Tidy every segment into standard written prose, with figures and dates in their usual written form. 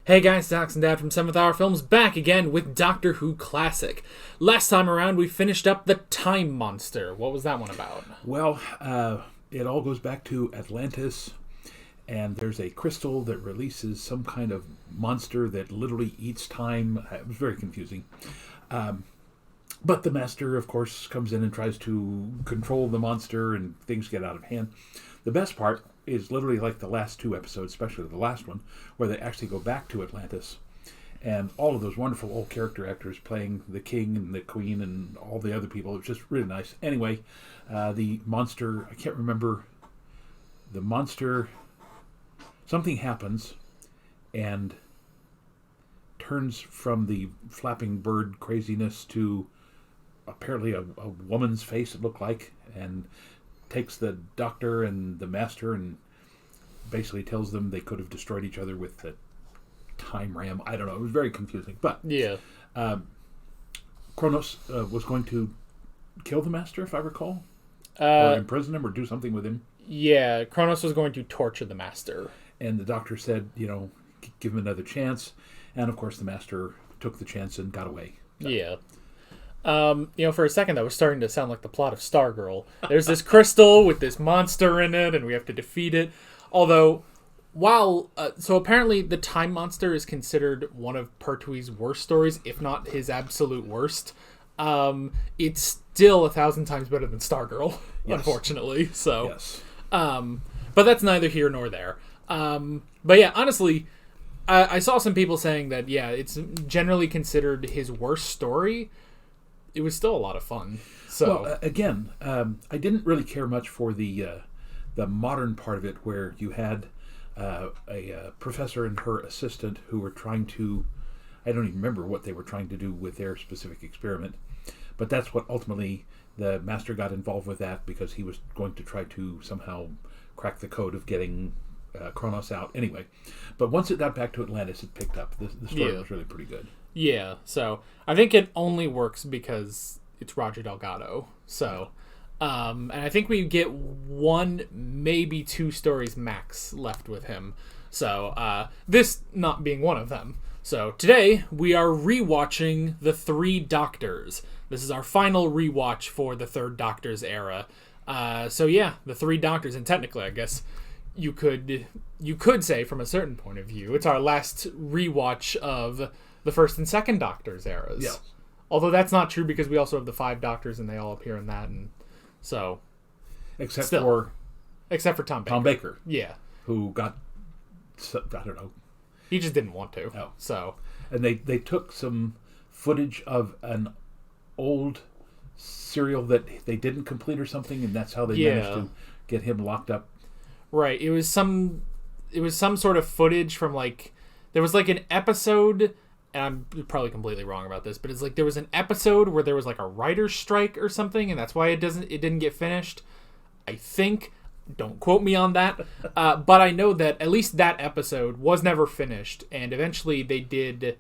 Hey guys, Alex and Dad from 7th Hour Films back again with Doctor Who Classic. Last time around we finished up The Time Monster. What was that one about? Well, it all goes back to Atlantis, and there's a crystal that releases some kind of monster that literally eats time. It was very confusing. But the Master, of course, comes in and tries to control the monster, and things get out of hand. The best part is literally like the last two episodes, especially the last one, where they actually go back to Atlantis. And all of those wonderful old character actors playing the king and the queen and all the other people. It was just really nice. Anyway, the monster, I can't remember. The monster, something happens and turns from the flapping bird craziness to apparently a woman's face, it looked like, and takes the Doctor and the Master and basically tells them they could have destroyed each other with the time ram. I don't know. It was very confusing. But Yeah. Kronos was going to kill the Master, if I recall, or imprison him or do something with him. Yeah, Kronos was going to torture the Master. And the Doctor said, give him another chance. And, of course, the Master took the chance and got away. Yeah. For a second that was starting to sound like the plot of Stargirl. There's this crystal with this monster in it, and we have to defeat it. Although, so apparently the Time Monster is considered one of Pertwee's worst stories, if not his absolute worst. It's still 1,000 times better than Stargirl, yes. Unfortunately. So, yes. But that's neither here nor there. But yeah, honestly, I saw some people saying that, yeah, it's generally considered his worst story. It was still a lot of fun. So well, again, I didn't really care much for the modern part of it, where you had a professor and her assistant who were trying to, I don't even remember what they were trying to do with their specific experiment, but that's what ultimately the Master got involved with, that because he was going to try to somehow crack the code of getting Kronos out. Anyway, but once it got back to Atlantis, it picked up. The story was really pretty good. Yeah, so I think it only works because it's Roger Delgado. So, and I think we get one, maybe two stories max left with him. So, this not being one of them. So today we are rewatching The Three Doctors. This is our final rewatch for the Third Doctor's era. So yeah, The Three Doctors, and technically, I guess you could say from a certain point of view, it's our last rewatch of the First and Second Doctor's eras. Yeah. Although that's not true, because we also have the 5 Doctors and they all appear in that, and so except for Tom Baker. Tom Baker. Yeah. Who got, I don't know. He just didn't want to. Oh. So. And they took some footage of an old serial that they didn't complete or something, and that's how they managed to get him locked up. Right. It was some sort of footage from there was an episode, and I'm probably completely wrong about this, but it's there was an episode where there was a writer's strike or something, and that's why it didn't get finished. I think. Don't quote me on that. But I know that at least that episode was never finished, and eventually they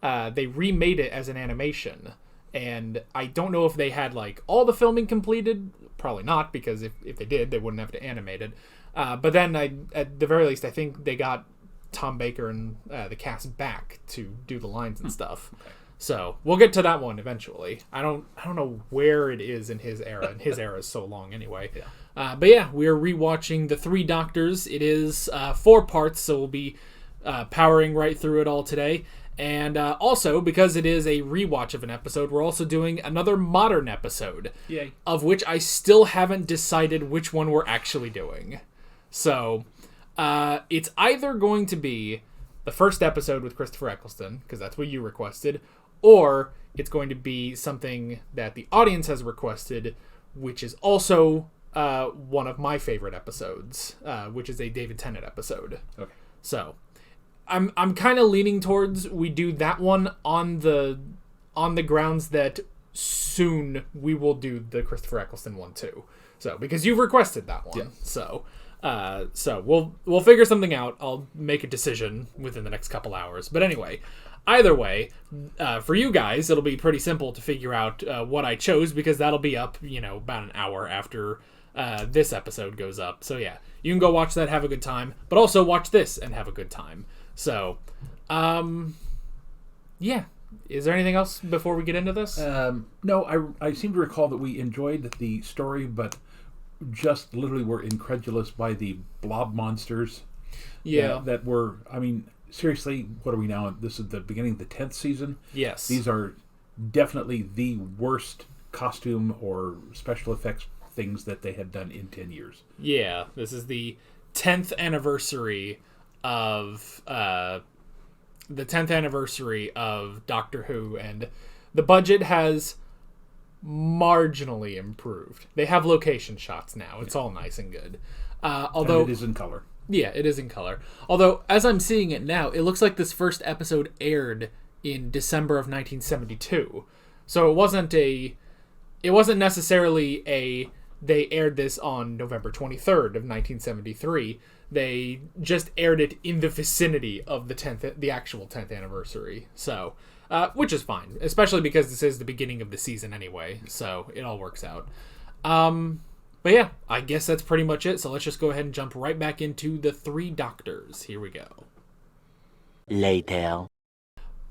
remade it as an animation. And I don't know if they had all the filming completed. Probably not, because if they did, they wouldn't have to animate it. But then at the very least, I think they got Tom Baker and the cast back to do the lines and stuff. Okay. So we'll get to that one eventually. I don't know where it is in his era, and his era is so long anyway. Yeah. But yeah, we're rewatching The Three Doctors. It is 4 parts, so we'll be powering right through it all today. And also, because it is a rewatch of an episode, we're also doing another modern episode. Yay. Of which I still haven't decided which one we're actually doing. So it's either going to be the first episode with Christopher Eccleston, because that's what you requested, or it's going to be something that the audience has requested, which is also one of my favorite episodes, which is a David Tennant episode. Okay. So I'm kind of leaning towards we do that one on the grounds that soon we will do the Christopher Eccleston one too. So because you've requested that one, yeah. So we'll figure something out. I'll make a decision within the next couple hours. But anyway, either way, for you guys, it'll be pretty simple to figure out what I chose, because that'll be up, about an hour after this episode goes up. So yeah, you can go watch that, have a good time, but also watch this and have a good time. So Yeah. Is there anything else before we get into this? No, I seem to recall that we enjoyed the story, but just literally were incredulous by the blob monsters. Yeah. That were, I mean, seriously, what are we now? This is the beginning of the 10th season? Yes. These are definitely the worst costume or special effects things that they had done in 10 years. Yeah, this is the 10th anniversary of Doctor Who, and the budget has marginally improved. They have location shots now. It's all nice and good. Although and it is in color. Yeah, it is in color. Although, as I'm seeing it now, it looks like this first episode aired in December of 1972. So it wasn't necessarily they aired this on November 23rd of 1973. They just aired it in the vicinity of the actual 10th anniversary. So, which is fine, especially because this is the beginning of the season anyway. So it all works out. But yeah, I guess that's pretty much it. So let's just go ahead and jump right back into the Three Doctors. Here we go. Later.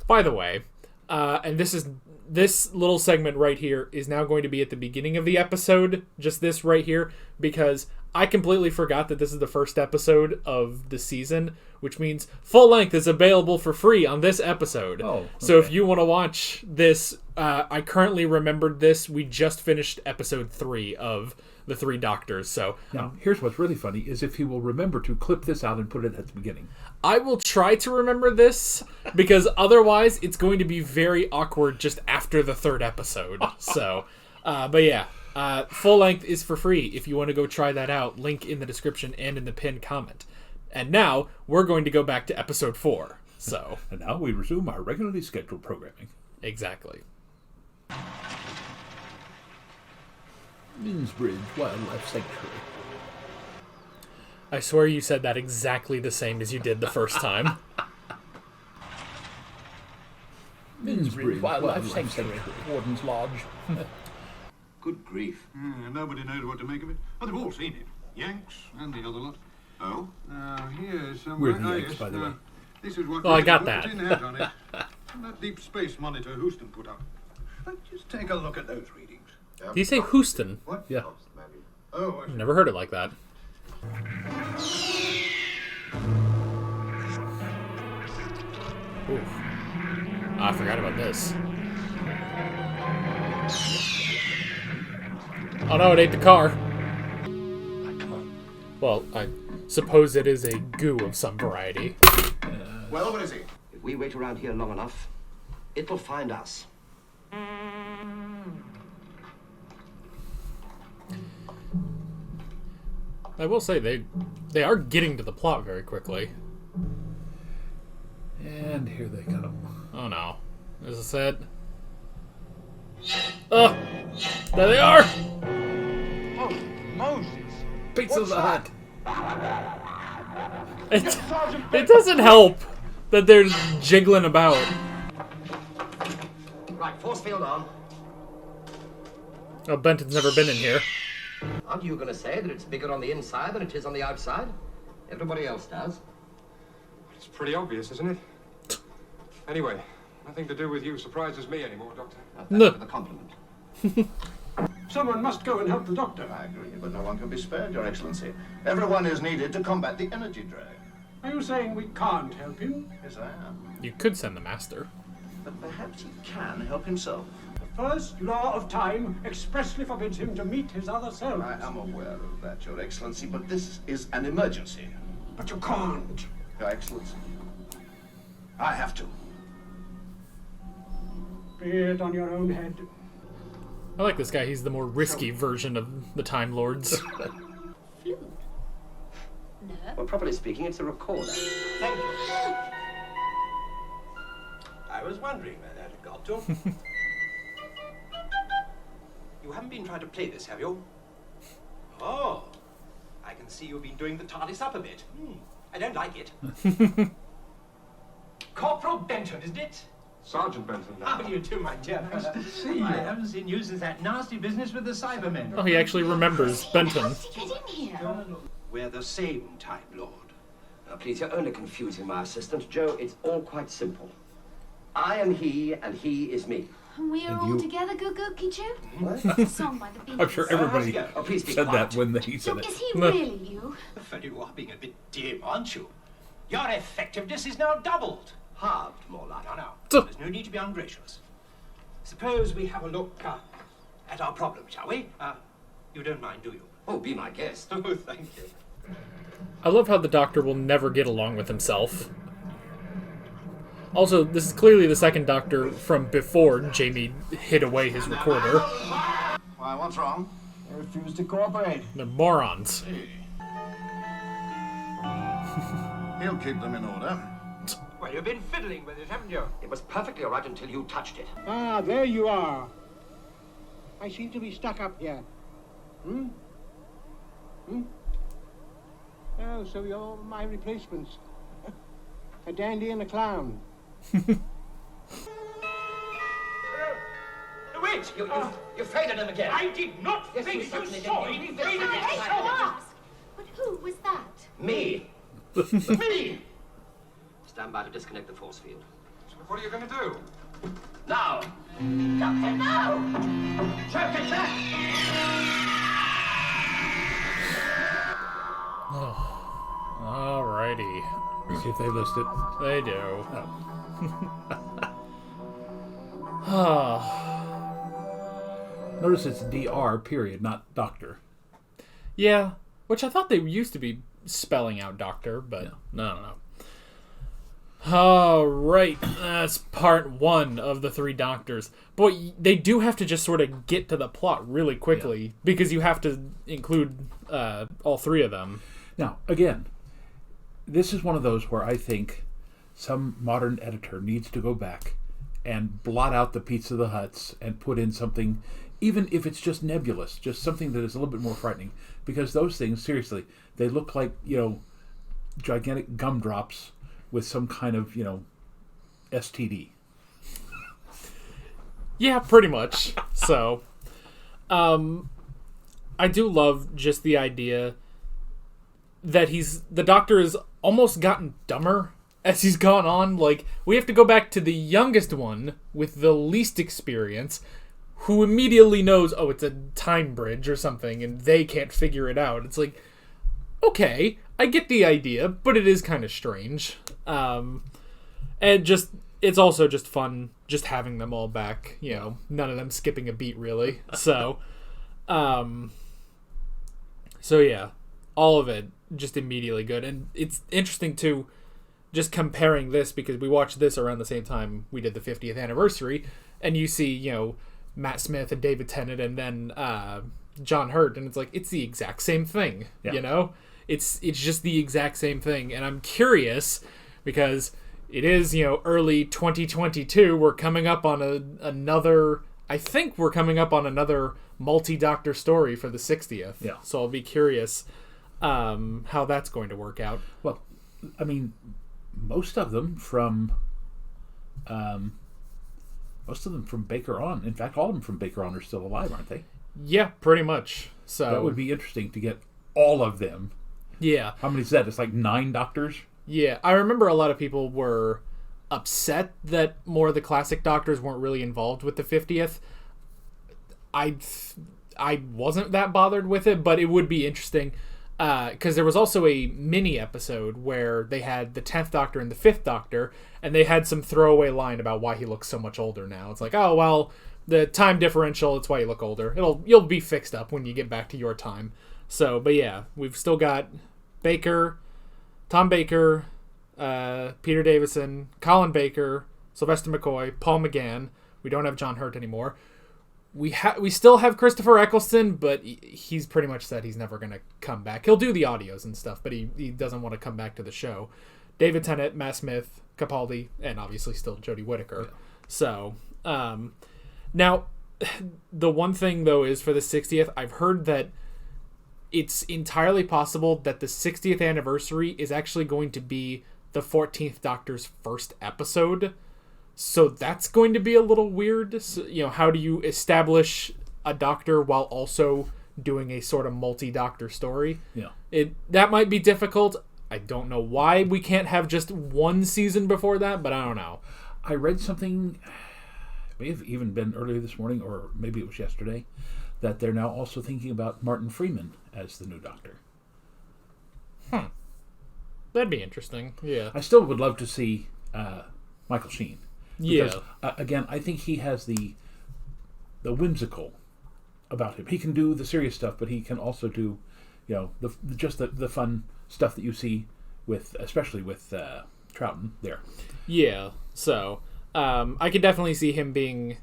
By the way, and this little segment right here is now going to be at the beginning of the episode, just this right here, because I completely forgot that this is the first episode of the season, which means full length is available for free on this episode. Oh, okay. So if you want to watch this, I currently remembered this. We just finished episode 3 of the Three Doctors. So now, here's what's really funny is if you will remember to clip this out and put it at the beginning. I will try to remember this, because otherwise it's going to be very awkward just after the 3rd episode. So, but yeah, full length is for free if you want to go try that out. Link in the description and in the pinned comment. And now we're going to go back to episode 4. So, and now we resume our regularly scheduled programming. Exactly. Minsbridge Wildlife Sanctuary. I swear you said that exactly the same as you did the first time. Minsbridge Wildlife Sanctuary. Warden's Lodge. Good grief. Nobody knows what to make of it. But they've all seen it. Yanks and the other lot. Oh? Here somewhere. We're the Yanks, by the way. This is what Oh, I got put that. the tin hat on it. That deep space monitor Houston put up. Just take a look at those readings. Did you say Houston? What? Yeah. Oh, I see. Never heard it like that. Oof. I forgot about this. Oh no, it ate the car. Well, I suppose it is a goo of some variety. Well, what is it? If we wait around here long enough, it'll find us. I will say they are getting to the plot very quickly. And here they come. Oh no. Is this it? Oh! There they are! Oh, Moses. Pizza Hut. It doesn't help that they're jiggling about. Right, force field on. Oh, Benton's never been in here. Aren't you going to say that it's bigger on the inside than it is on the outside? Everybody else does. It's pretty obvious, isn't it? Anyway, nothing to do with you surprises me anymore, Doctor. Thank No. you for the compliment. Someone must go and help the doctor. I agree, but no one can be spared, Your Excellency. Everyone is needed to combat the energy drag. Are you saying we can't help him? Yes, I am. You could send the master. But perhaps he can help himself. The first law of time expressly forbids him to meet his other self. I am aware of that, Your Excellency, but this is an emergency. But you can't. Your Excellency, I have to. Be it on your own head. I like this guy. He's the more risky version of the Time Lords. Flute? No. Well, properly speaking, it's a recorder. Thank you. I was wondering where that had got to. You haven't been trying to play this, have you? Oh, I can see you've been doing the TARDIS up a bit. I don't like it. Corporal Benton, isn't it? Sergeant Benton. How do you do, my dear? Nice to see you. I haven't seen you since that nasty business with the Cybermen. Oh, he actually remembers Benton. How did he get in here? We're the same Time Lord. Now, please, you're only confusing my assistant. Joe, it's all quite simple. I am he, and he is me. And we are And all you- together, Kichu? What? A song by the Beatles. I'm sure everybody Oh, please be said quiet. that when they So said is it. he really you? Well, you are being a bit dim, aren't you? Your effectiveness is now doubled. Halved, more like. No, no. So- There's no need to be ungracious. Suppose we have a look at our problem, shall we? You don't mind, do you? Oh, be my guest. Oh, thank you. I love how the Doctor will never get along with himself. Also, this is clearly the second Doctor from before Jamie hid away his recorder. Why, what's wrong? I refuse to cooperate. They're morons. He'll keep them in order. Well, you've been fiddling with it, haven't you? It was perfectly all right until you touched it. Ah, there you are. I seem to be stuck up here. Hmm? Oh, so you're my replacements. A dandy and a clown. Wait! You faded him again. I did not Yes, think you you certainly saw did. him You fade did. I again. shall ask. But who was that? Me. Me! Stand by to disconnect the force field. What are you going to do? Now. Doctor, no! Check it back. Alrighty. See if they list it. They do. Notice it's DR, period, not doctor. Yeah, which I thought they used to be spelling out Doctor, but no. Alright, that's part one of the three Doctors. Boy, they do have to just sort of get to the plot really quickly, because you have to include all three of them. Now, again, this is one of those where I think some modern editor needs to go back and blot out the Pizza the Hutts and put in something, even if it's just nebulous, just something that is a little bit more frightening. Because those things, seriously, they look like, gigantic gumdrops with some kind of, STD. Yeah, pretty much. So, I do love just the idea that the Doctor has almost gotten dumber as he's gone on. Like, we have to go back to the youngest one with the least experience, who immediately knows, oh, it's a time bridge or something, and they can't figure it out. It's like, okay, I get the idea, but it is kind of strange. And it's also just fun just having them all back, none of them skipping a beat really. So yeah, all of it just immediately good. And it's interesting too, just comparing this, because we watched this around the same time we did the 50th anniversary, and you see, Matt Smith and David Tennant and then John Hurt, and it's like, it's the exact same thing. Yeah. It's just the exact same thing. And I'm curious, because it is, early 2022. We're coming up on another multi-Doctor story for the 60th. Yeah. So I'll be curious how that's going to work out. Well, I mean, most of them from Baker on. In fact, all of them from Baker on are still alive, aren't they? Yeah, pretty much. So That would be interesting to get all of them. Yeah. How many is that? It's like 9 Doctors? Yeah, I remember a lot of people were upset that more of the classic Doctors weren't really involved with the 50th. I wasn't that bothered with it, but it would be interesting, because there was also a mini episode where they had the 10th Doctor and the 5th Doctor, and they had some throwaway line about why he looks so much older now. It's like, oh, well, the time differential, it's why you look older. You'll be fixed up when you get back to your time. So, but yeah, we've still got Baker, Tom Baker, Peter Davison, Colin Baker, Sylvester McCoy, Paul McGann. We don't have John Hurt anymore. We still have Christopher Eccleston, but he's pretty much said he's never going to come back. He'll do the audios and stuff, but he doesn't want to come back to the show. David Tennant, Matt Smith, Capaldi, and obviously still Jodie Whittaker. Yeah. So, now, the one thing, though, is for the 60th, I've heard that it's entirely possible that the 60th anniversary is actually going to be the 14th Doctor's first episode. So that's going to be a little weird. So, how do you establish a Doctor while also doing a sort of multi-Doctor story? Yeah. That might be difficult. I don't know why we can't have just one season before that, but I don't know. I read something, it may have even been earlier this morning, or maybe it was yesterday, that they're now also thinking about Martin Freeman as the new Doctor. That'd be interesting. Yeah. I still would love to see Michael Sheen. Because, Yeah. Again, I think he has the whimsical about him. He can do the serious stuff, but he can also do, the fun stuff that you see with, especially with Troughton there. Yeah. So, I could definitely see him being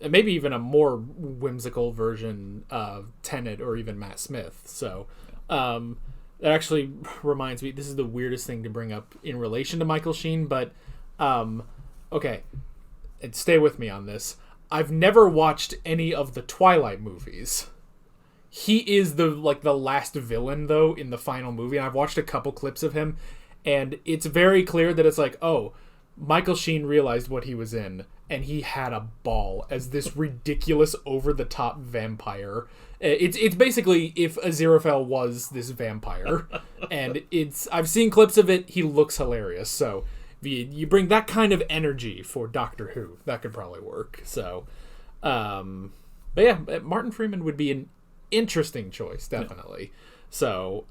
maybe even a more whimsical version of Tennant or even Matt Smith. So, that actually reminds me, this is the weirdest thing to bring up in relation to Michael Sheen, but, okay, and stay with me on this. I've never watched any of the Twilight movies. He is the last villain, though, in the final movie, and I've watched a couple clips of him, and it's very clear that it's like, oh, Michael Sheen realized what he was in, and he had a ball as this ridiculous, over-the-top vampire. It's basically if Aziraphale was this vampire, and I've seen clips of it. He looks hilarious. So you bring that kind of energy for Doctor Who, that could probably work. So, but yeah, Martin Freeman would be an interesting choice, definitely. Yeah. So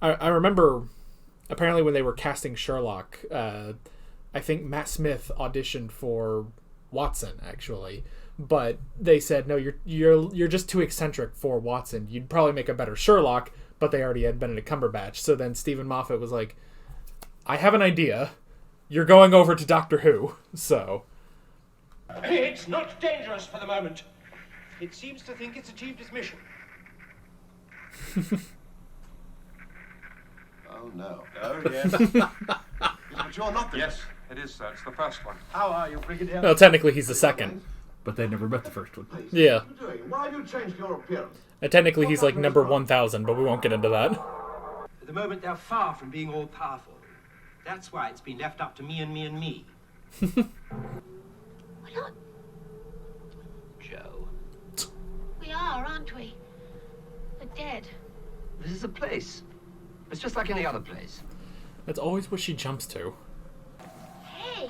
I remember apparently when they were casting Sherlock, I think Matt Smith auditioned for Watson, actually, but they said, no, you're just too eccentric for Watson. You'd probably make a better Sherlock, but they already had Benedict Cumberbatch. So then Stephen Moffat was like, I have an idea. You're going over to Doctor Who. So It's not dangerous for the moment. It seems to think it's achieved its mission. Oh, no. Oh, yes. But you're not the... Yes, it is, sir. It's the first one. How are you, Brigadier? well, technically he's the second. But they never met the first one. Yeah. What are you doing? Why have you changed your appearance? And technically he's like number 1,000, but we won't get into that. At the moment, they're far from being all powerful. That's why it's been left up to me and me and me. We're not. Joe, We are, aren't we? We're dead. this is a place. It's just like any other place. That's always what she jumps to. Hey!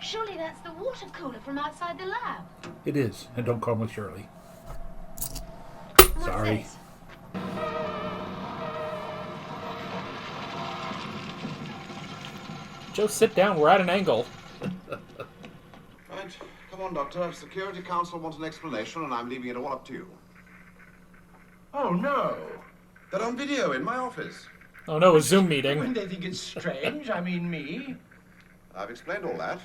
Surely that's the water cooler from outside the lab. It is, and don't call me Shirley. What's Sorry. this? Joe, sit down. We're at an angle. Right, come on, Doctor. Security Council want an explanation, and I'm leaving it all up to you. Oh, no. They're on video in my office. Oh no, a Zoom meeting. Wouldn't they think it's strange? I mean, me. I've explained all that.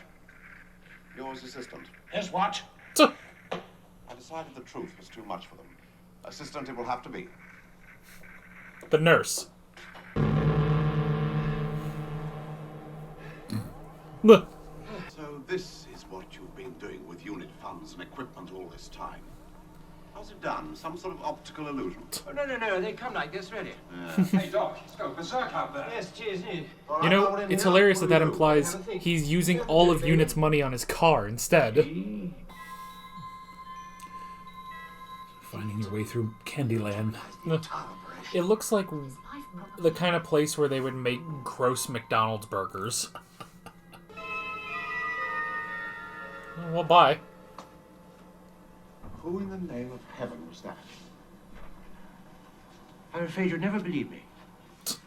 You're his assistant. His what? I decided the truth was too much for them. Assistant it will have to be. The nurse. Look. So this is what you've been doing with unit funds and equipment all this time. How's it done? Some sort of optical illusion? Oh, no. They come like this, really. Hey, Doc, let's go berserk out there. Yes, cheers, isn't All You right, know, I'll in it's here. hilarious What that do that we do? implies he's using all of Unit's money on his car instead. Finding your way through Candyland. It looks like the kind of place where they would make gross McDonald's burgers. Well, bye. Who in the name of heaven was that? I'm afraid you'd never believe me. It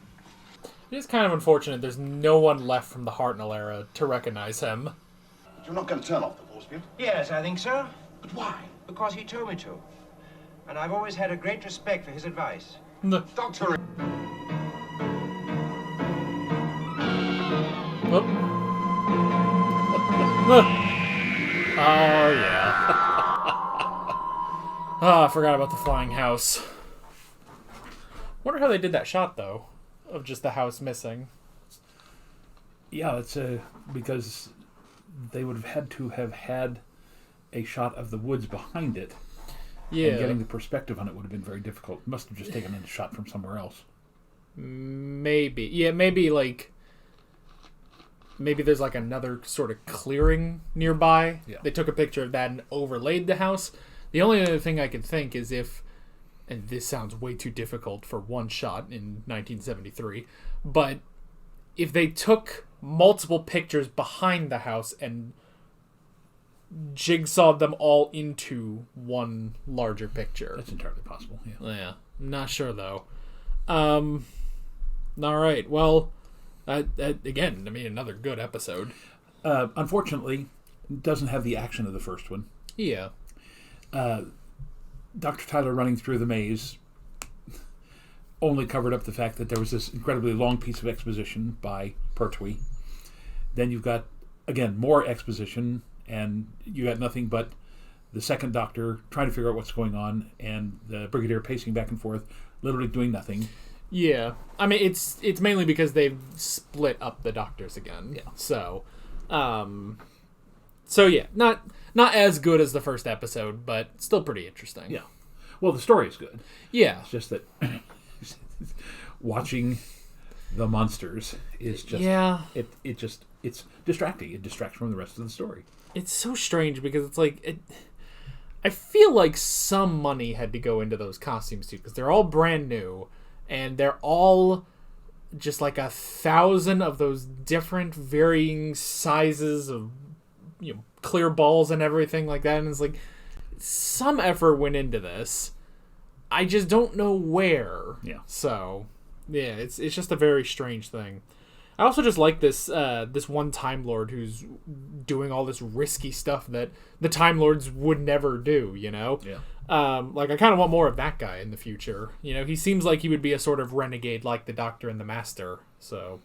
is kind of unfortunate there's no one left from the Hartnell era to recognize him. But you're not going to turn off the force field? Yes, I think so. But why? Because he told me to. And I've always had a great respect for his advice. Doctor! Whoop. Oh, yeah. Oh, I forgot about the flying house. Wonder how they did that shot, though, of just the house missing. Yeah, it's because they would have had to have had a shot of the woods behind it. Yeah. And getting the perspective on it would have been very difficult. Must have just taken a shot from somewhere else. Maybe. Yeah, maybe there's like another sort of clearing nearby. Yeah. They took a picture of that and overlaid the house. The only other thing I could think is if and this sounds way too difficult for one shot in 1973, but if they took multiple pictures behind the house and jigsawed them all into one larger picture. That's entirely possible, yeah. Yeah, not sure though. All right, well, again, I mean, another good episode. Unfortunately, it doesn't have the action of the first one. Yeah. Dr. Tyler running through the maze only covered up the fact that there was this incredibly long piece of exposition by Pertwee. Then you've got, again, more exposition, and you got nothing but the second Doctor trying to figure out what's going on, and the Brigadier pacing back and forth, literally doing nothing. Yeah. I mean, it's mainly because they've split up the Doctors again. Yeah. So yeah, not as good as the first episode, but still pretty interesting. Yeah. Well, the story is good. Yeah. It's just that watching the monsters is just it's distracting. It distracts from the rest of the story. It's so strange because it's like I feel like some money had to go into those costumes too, because they're all brand new and they're all just like 1,000 of those different varying sizes of, you know, clear balls and everything like that, and it's like some effort went into this. I just don't know where. Yeah. So, yeah, it's just a very strange thing. I also just like this one Time Lord who's doing all this risky stuff that the Time Lords would never do, you know? Yeah. Like, I kind of want more of that guy in the future. You know, he seems like he would be a sort of renegade like the Doctor and the Master, so...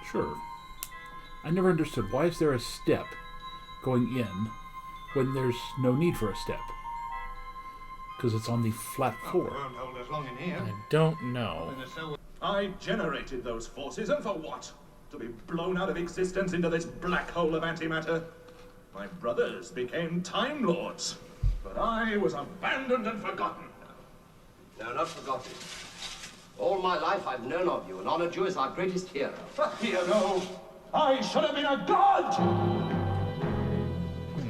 Sure. I never understood, why is there a step going in when there's no need for a step? Because it's on the flat floor. Won't hold us long in here. I don't know. I generated those forces, and for what? To be blown out of existence into this black hole of antimatter? My brothers became Time Lords, but I was abandoned and forgotten. No, not forgotten. All my life I've known of you and honored you as our greatest hero. A hero? I should have been a god! Do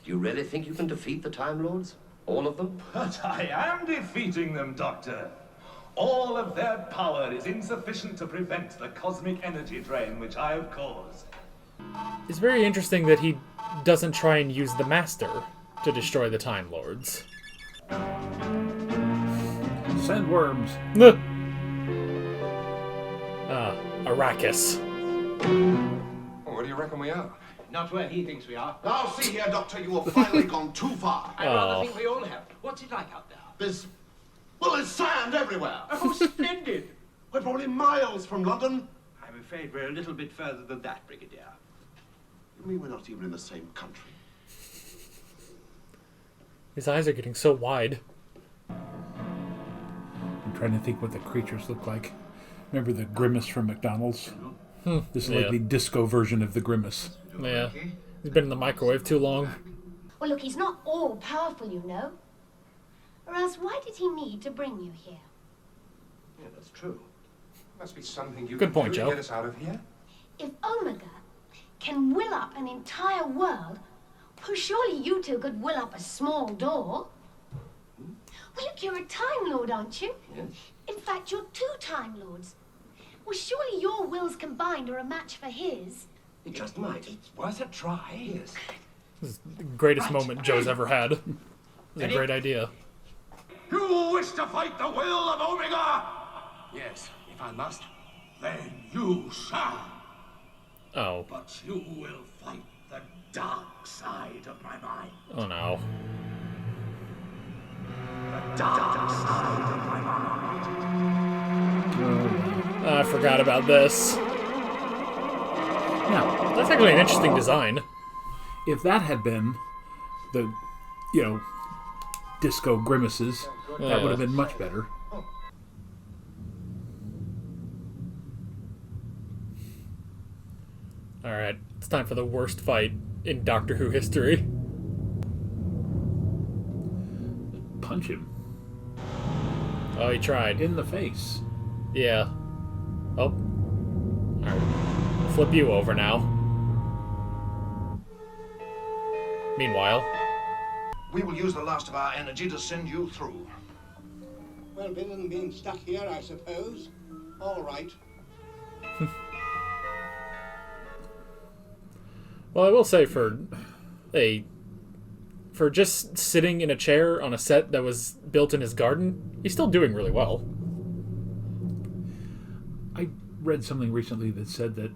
you really think you can defeat the Time Lords? All of them? But I am defeating them, Doctor. All of their power is insufficient to prevent the cosmic energy drain which I have caused. It's very interesting that he doesn't try and use the Master to destroy the Time Lords. Sandworms. Arrakis. Well, where do you reckon we are? Not where he thinks we are. Now, see here, Doctor, you have finally gone too far. I rather think we all have. What's it like out there? There's sand everywhere. Oh, splendid! We're probably miles from London. I'm afraid we're a little bit further than that, Brigadier. You mean we're not even in the same country? His eyes are getting so wide. I'm trying to think what the creatures look like. Remember the Grimace from McDonald's? This is like the disco version of the Grimace. Yeah. He's been in the microwave too long. Well, look, he's not all powerful, you know. Or else why did he need to bring you here? Yeah, that's true. Must be something you Good can point, do Joe. to get us out of here. If Omega can will up an entire world, well, surely you two could will up a small door. Well, look, you're a Time Lord, aren't you? Yes. In fact, you're 2 Time Lords. Well, surely your wills combined are a match for his. It just might. It's worth a try. Yes. This is the greatest moment Joe's ever had. It was a great idea. You wish to fight the will of Omega? Yes, if I must. Then you shall. Oh. But you will fight the dark side of my mind. Oh no. The dark side of my mind. I forgot about this. Now, That's actually an interesting design. if that had been the, disco Grimaces, that would have been much better. Alright, it's time for the worst fight in Doctor Who history. Punch him Oh, he tried. in the face. Yeah. Oh. Alright. Flip you over now. Meanwhile. We will use the last of our energy to send you through. Well, better than being stuck here, I suppose. All right. Well, I will say for just sitting in a chair on a set that was built in his garden, he's still doing really well. I read something recently that said that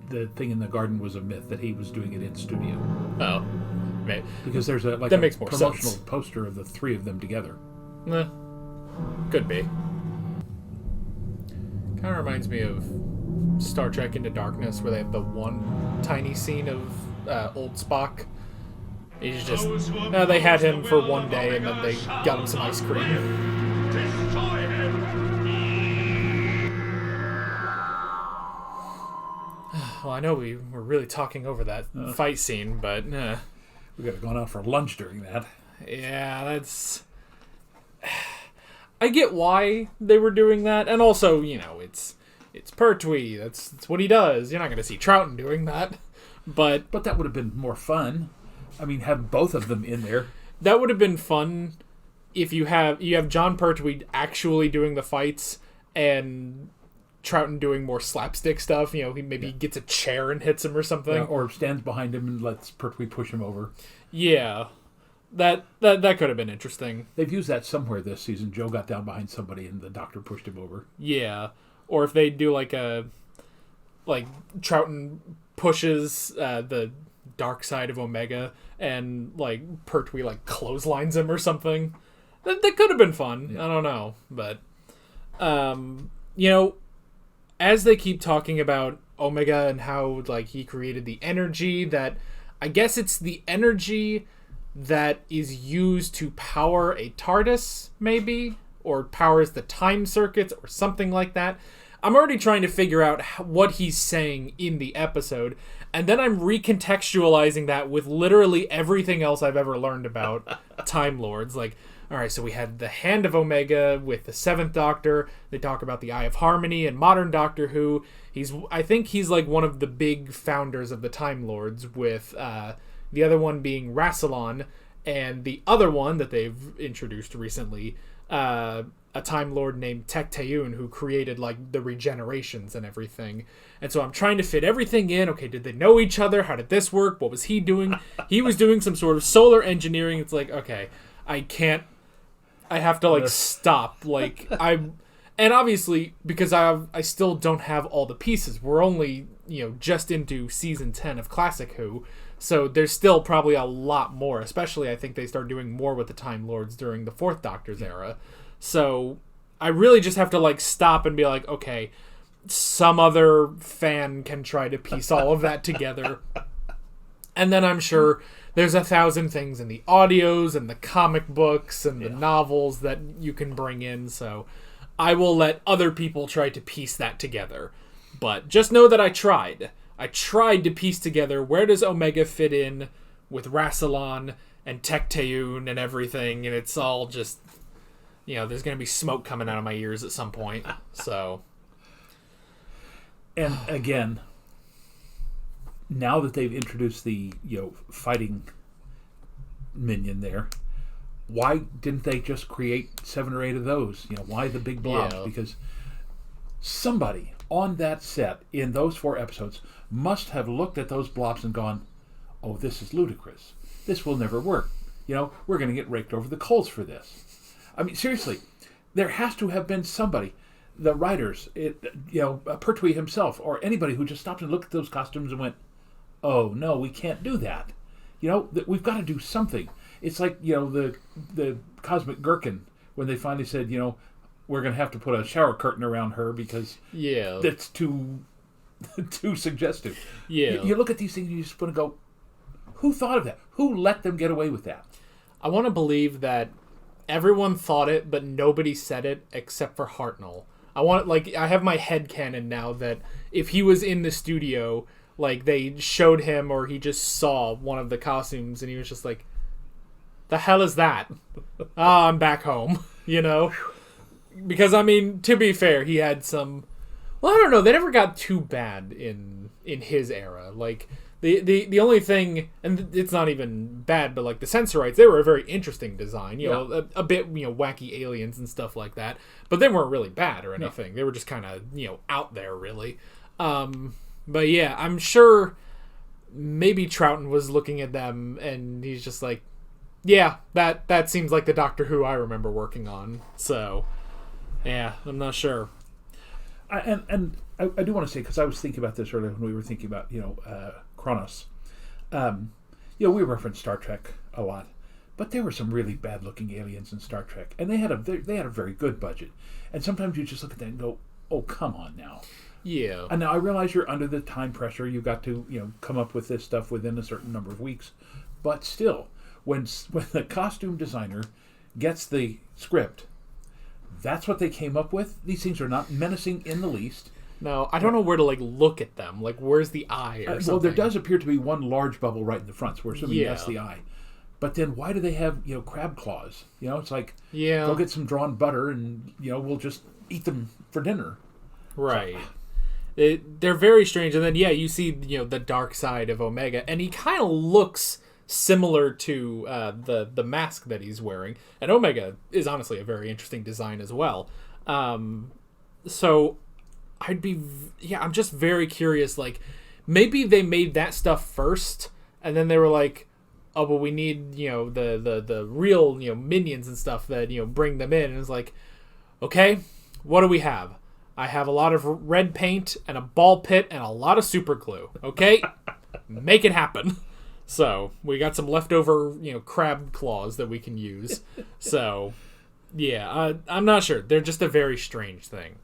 the thing in the garden was a myth, that he was doing it in studio. Oh, maybe. Because there's a that makes more promotional sense. poster of the three of them together. Could be. Kind of reminds me of Star Trek Into Darkness, where they have the one tiny scene of old Spock. He's just... they had him for one day, and then they got him some ice cream. Destroy him! Well, I know we were really talking over that fight scene, but... We could have gone out for lunch during that. Yeah, that's... I get why they were doing that, and also, it's Pertwee. That's what he does. You're not going to see Troughton doing that, but that would have been more fun. I mean, have both of them in there. That would have been fun if you have John Pertwee actually doing the fights and Troughton doing more slapstick stuff. He maybe gets a chair and hits him or something, or stands behind him and lets Pertwee push him over. Yeah. That could have been interesting. They've used that somewhere this season. Joe got down behind somebody and the doctor pushed him over. Yeah. Or if they do Troughton pushes the dark side of Omega and Pertwee clotheslines him or something. That could have been fun. Yeah. I don't know. But as they keep talking about Omega and how he created the energy, that I guess it's the energy that is used to power a TARDIS, maybe, or powers the time circuits or something like that. I'm already trying to figure out what he's saying in the episode, and then I'm recontextualizing that with literally everything else I've ever learned about Time Lords. Alright, so we had the Hand of Omega with the 7th Doctor. They talk about the Eye of Harmony and modern Doctor Who. I think he's one of the big founders of the Time Lords, with the other one being Rassilon, and the other one that they've introduced recently, a Time Lord named Tech-Tayun, who created the regenerations and everything. And so I'm trying to fit everything in. Okay, did they know each other? How did this work? What was he doing? He was doing some sort of solar engineering. It's okay, I have to stop. And obviously, because I still don't have all the pieces. We're only, just into season 10 of Classic Who. So there's still probably a lot more, especially I think they start doing more with the Time Lords during the 4th Doctor's era. So I really just have to stop and be okay, some other fan can try to piece all of that together. And then I'm sure there's 1,000 things in the audios and the comic books and the novels that you can bring in. So I will let other people try to piece that together. But just know that I tried. I tried to piece together where does Omega fit in with Rassilon and Tech-Tayun and everything, and it's all just, there's going to be smoke coming out of my ears at some point. So, and again, now that they've introduced the fighting minion there, why didn't they just create 7 or 8 of those? Why the big blobs? Yeah. Because somebody on that set in those 4 episodes must have looked at those blobs and gone, oh, this is ludicrous. This will never work. We're going to get raked over the coals for this. I mean, seriously, there has to have been somebody, the writers, Pertwee himself, or anybody who just stopped and looked at those costumes and went, oh, no, we can't do that. We've got to do something. It's the Cosmic Gherkin, when they finally said, we're going to have to put a shower curtain around her because that's too suggestive. Yeah. You look at these things and you just want to go, who thought of that? Who let them get away with that? I want to believe that everyone thought it, but nobody said it except for Hartnell. I have my headcanon now that if he was in the studio, they showed him or he just saw one of the costumes and he was just like, the hell is that? I'm back home, Because, to be fair, he had some Well, I don't know. They never got too bad in his era. Like the only thing, and it's not even bad, but like the Sensorites, they were a very interesting design. You know, a bit wacky aliens and stuff like that. But they weren't really bad or anything. No. They were just kind of out there really. But yeah, I'm sure maybe Troughton was looking at them and he's just like, yeah, that seems like the Doctor Who I remember working on. So yeah, I'm not sure. I do want to say, because I was thinking about this earlier when we were thinking about Kronos. We referenced Star Trek a lot, but there were some really bad looking aliens in Star Trek, and they had a very good budget. And sometimes you just look at that and go, oh, come on now. Yeah. And now I realize you're under the time pressure. You got to come up with this stuff within a certain number of weeks, but still, when the costume designer gets the script, that's what they came up with. These things are not menacing in the least. No, I don't know where to look at them. Like, where's the eye or something? Well, there does appear to be one large bubble right in the front, so we're assuming that's the eye. But then why do they have crab claws? It's like, go get some drawn butter and we'll just eat them for dinner. Right. So, they're very strange. And then you see the dark side of Omega, and he kind of looks similar to the mask that he's wearing. And Omega is honestly a very interesting design as well. So I'm just very curious. Like, maybe they made that stuff first, and then they were like, oh, but we need the real minions and stuff that bring them in. And it's like, okay, what do we have? I have a lot of red paint and a ball pit and a lot of super glue. Okay, make it happen. So we got some leftover, crab claws that we can use. So, yeah, I'm not sure. They're just a very strange thing.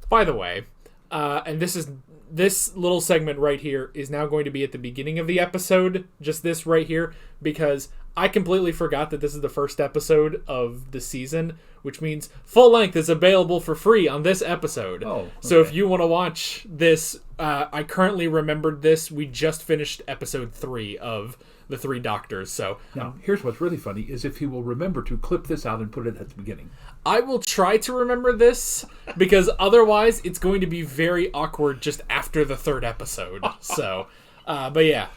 By the way, and this little segment right here is now going to be at the beginning of the episode. Just this right here, because I completely forgot that this is the first episode of the season, which means full length is available for free on this episode. Oh, okay. So if you want to watch this, I currently remembered this. We just finished episode 3 of the 3 Doctors. So now, here's what's really funny is if he will remember to clip this out and put it at the beginning. I will try to remember this, because otherwise it's going to be very awkward just after the 3rd episode. So, but yeah.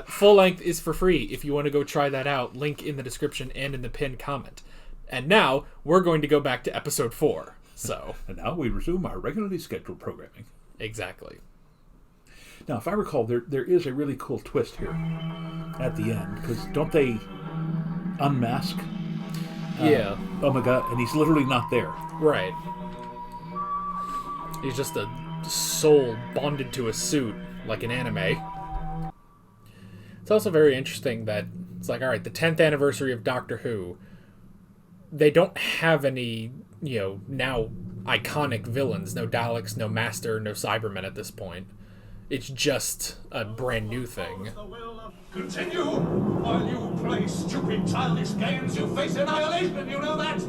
Full length is for free if you want to go try that out. Link in the description and in the pinned comment. And now we're going to go back to episode 4. So, and now we resume our regularly scheduled programming. Exactly. Now, if I recall, there is a really cool twist here at the end, because don't they unmask? Omega, and he's literally not there. Right. He's just a soul bonded to a suit, like an anime. It's also very interesting that it's like, all right, the 10th anniversary of Doctor Who, they don't have any, now iconic villains. No Daleks, no Master, no Cybermen at this point. It's just a brand new thing. Continue! While you play stupid, childish games, you face annihilation, you know that?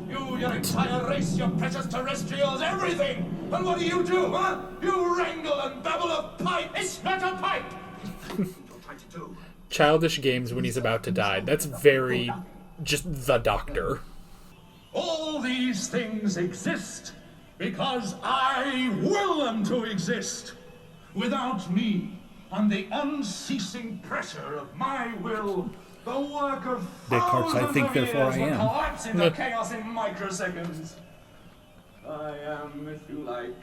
You, your entire race, your precious terrestrials, everything! And what do, huh? You wrangle and babble of pipe! It's not a pipe! Childish games when he's about to die. That's very just the Doctor. All these things exist because I will them to exist. Without me, and the unceasing pressure of my will, the work of Descartes, I think, therefore I am. Collapse into chaos in microseconds. I am, if you like,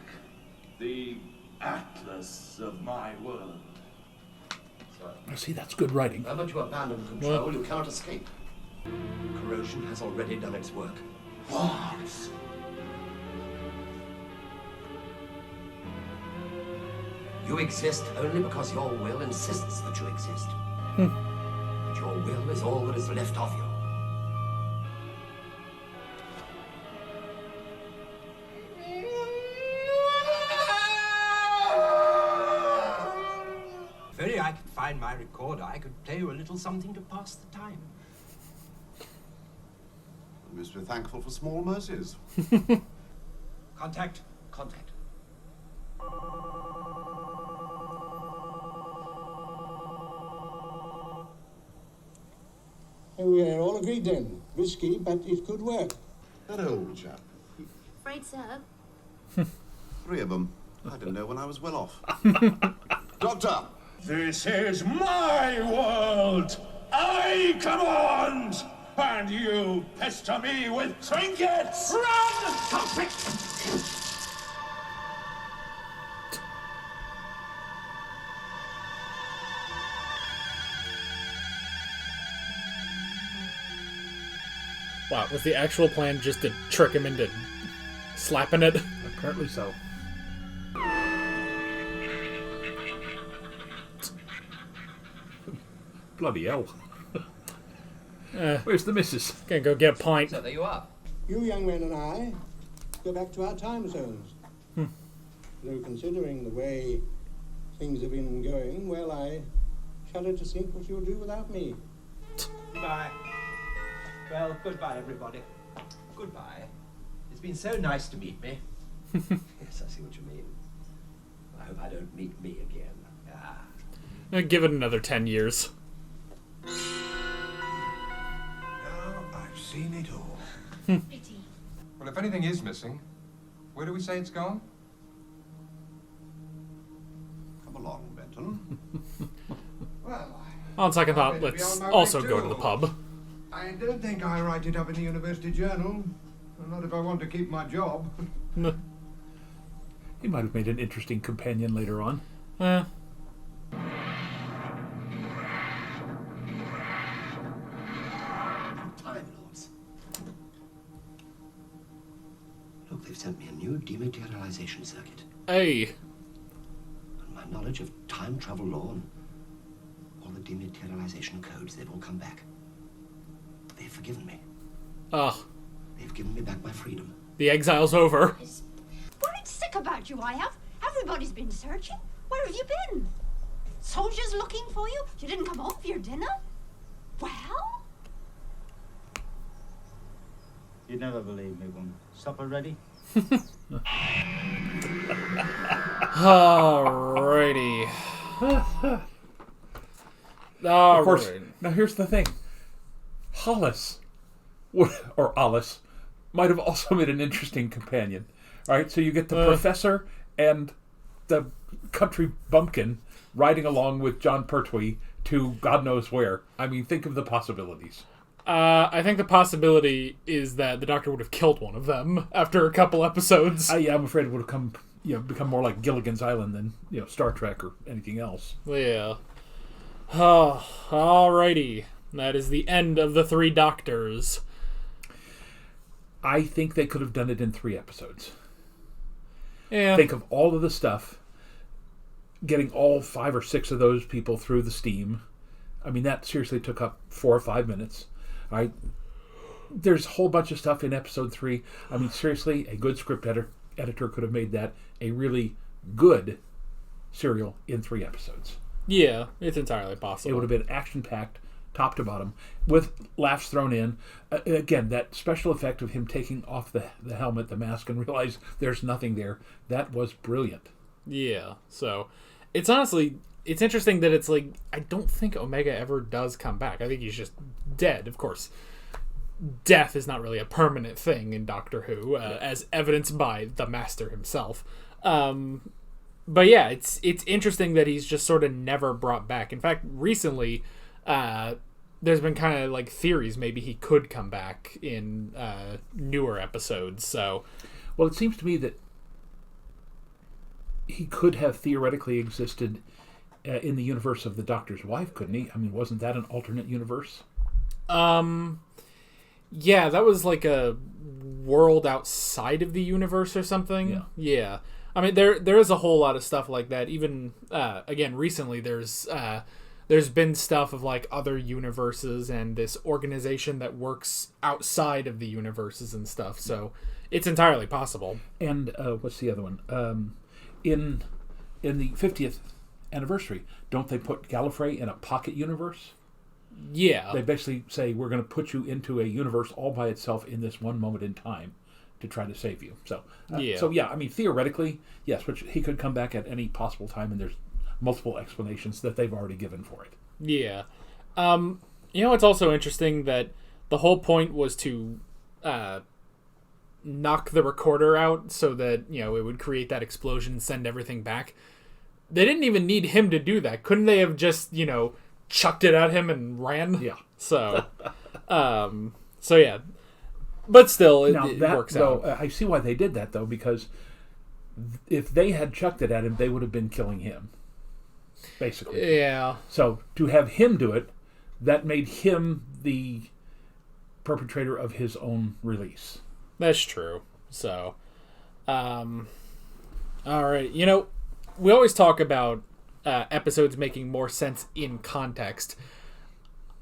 the atlas of my world. See, that's good writing. Now that you abandon control, you cannot escape. Corrosion has already done its work. What? You exist only because your will insists that you exist. And your will is all that is left of you. If only I could find my recorder, I could play you a little something to pass the time. We must be thankful for small mercies. Contact. We're all agreed then. Risky, but it could work. That old chap. Afraid so. 3 of them. I didn't know when I was well off. Doctor! This is my world! I command! And you pester me with trinkets! Run! Culprit! Wow, was the actual plan just to trick him into slapping it? Apparently so. Bloody hell. Where's the missus? Gonna go get a pint. So there you are. You young men and I go back to our time zones. Though considering the way things have been going, well, I shudder to think what you'll do without me. Goodbye. Well, goodbye, everybody. Goodbye. It's been so nice to meet me. Yes, I see what you mean. I hope I don't meet me again. Give it another 10 years. Now I've seen it all. Pity. Well, if anything is missing, where do we say it's gone? Come along, Benton. Well, On second thought, better be let's on my also way go to too. the pub. I don't think I write it up in the University Journal. Not if I want to keep my job. He might have made an interesting companion later on. Eh. Time Lords. Look, they've sent me a new dematerialization circuit. Hey. And my knowledge of time travel law and all the dematerialization codes, they've all come back. They've forgiven me. Oh, They've given me back my freedom. the exile's over. Worried sick about you, I have. Everybody's been searching. Where have you been? Soldiers looking for you? You didn't come home for your dinner? Well? You'd never believe me, woman. Supper ready? Alrighty. Of course, now here's the thing. Hollis, or Alice, might have also made an interesting companion. All right, so you get the professor and the country bumpkin riding along with John Pertwee to God knows where. I mean, think of the possibilities. I think the possibility is that the Doctor would have killed one of them after a couple episodes. I'm afraid it would have become more like Gilligan's Island than Star Trek or anything else. Yeah. Oh, alrighty. That is the end of the 3 Doctors. I think they could have done it in 3 episodes. Yeah. Think of all of the stuff, getting all 5 or 6 of those people through the steam. I mean, that seriously took up 4 or 5 minutes. All right. There's a whole bunch of stuff in episode 3. I mean, seriously, a good script editor could have made that a really good serial in 3 episodes. Yeah, it's entirely possible. It would have been action-packed, top to bottom, with laughs thrown in. Again, that special effect of him taking off the helmet, the mask, and realize there's nothing there, that was brilliant. Yeah, so it's honestly, it's interesting that it's like, I don't think Omega ever does come back. I think he's just dead, of course. Death is not really a permanent thing in Doctor Who, as evidenced by the Master himself. But yeah, it's interesting that he's just sort of never brought back. In fact, recently, there's been kind of like theories maybe he could come back in newer episodes. So, well, it seems to me that he could have theoretically existed in the universe of the Doctor's wife, couldn't he? I mean, wasn't that an alternate universe? Yeah, that was like a world outside of the universe or something. Yeah. I mean, there is a whole lot of stuff like that. Even again, recently there's been stuff of like other universes and this organization that works outside of the universes and stuff. So it's entirely possible. And what's the other one? In the 50th anniversary, don't they put Gallifrey in a pocket universe? Yeah. They basically say, we're going to put you into a universe all by itself in this one moment in time to try to save you. So, I mean, theoretically, yes, which he could come back at any possible time, and there's multiple explanations that they've already given for it. Yeah. It's also interesting that the whole point was to knock the recorder out so that, you know, it would create that explosion and send everything back. They didn't even need him to do that. Couldn't they have just, you know, chucked it at him and ran? Yeah. So, so yeah. But still, it works out. I see why they did that, though, because if they had chucked it at him, they would have been killing him, basically. Yeah. So to have him do it, that made him the perpetrator of his own release. That's true. So, all right. You know, we always talk about episodes making more sense in context.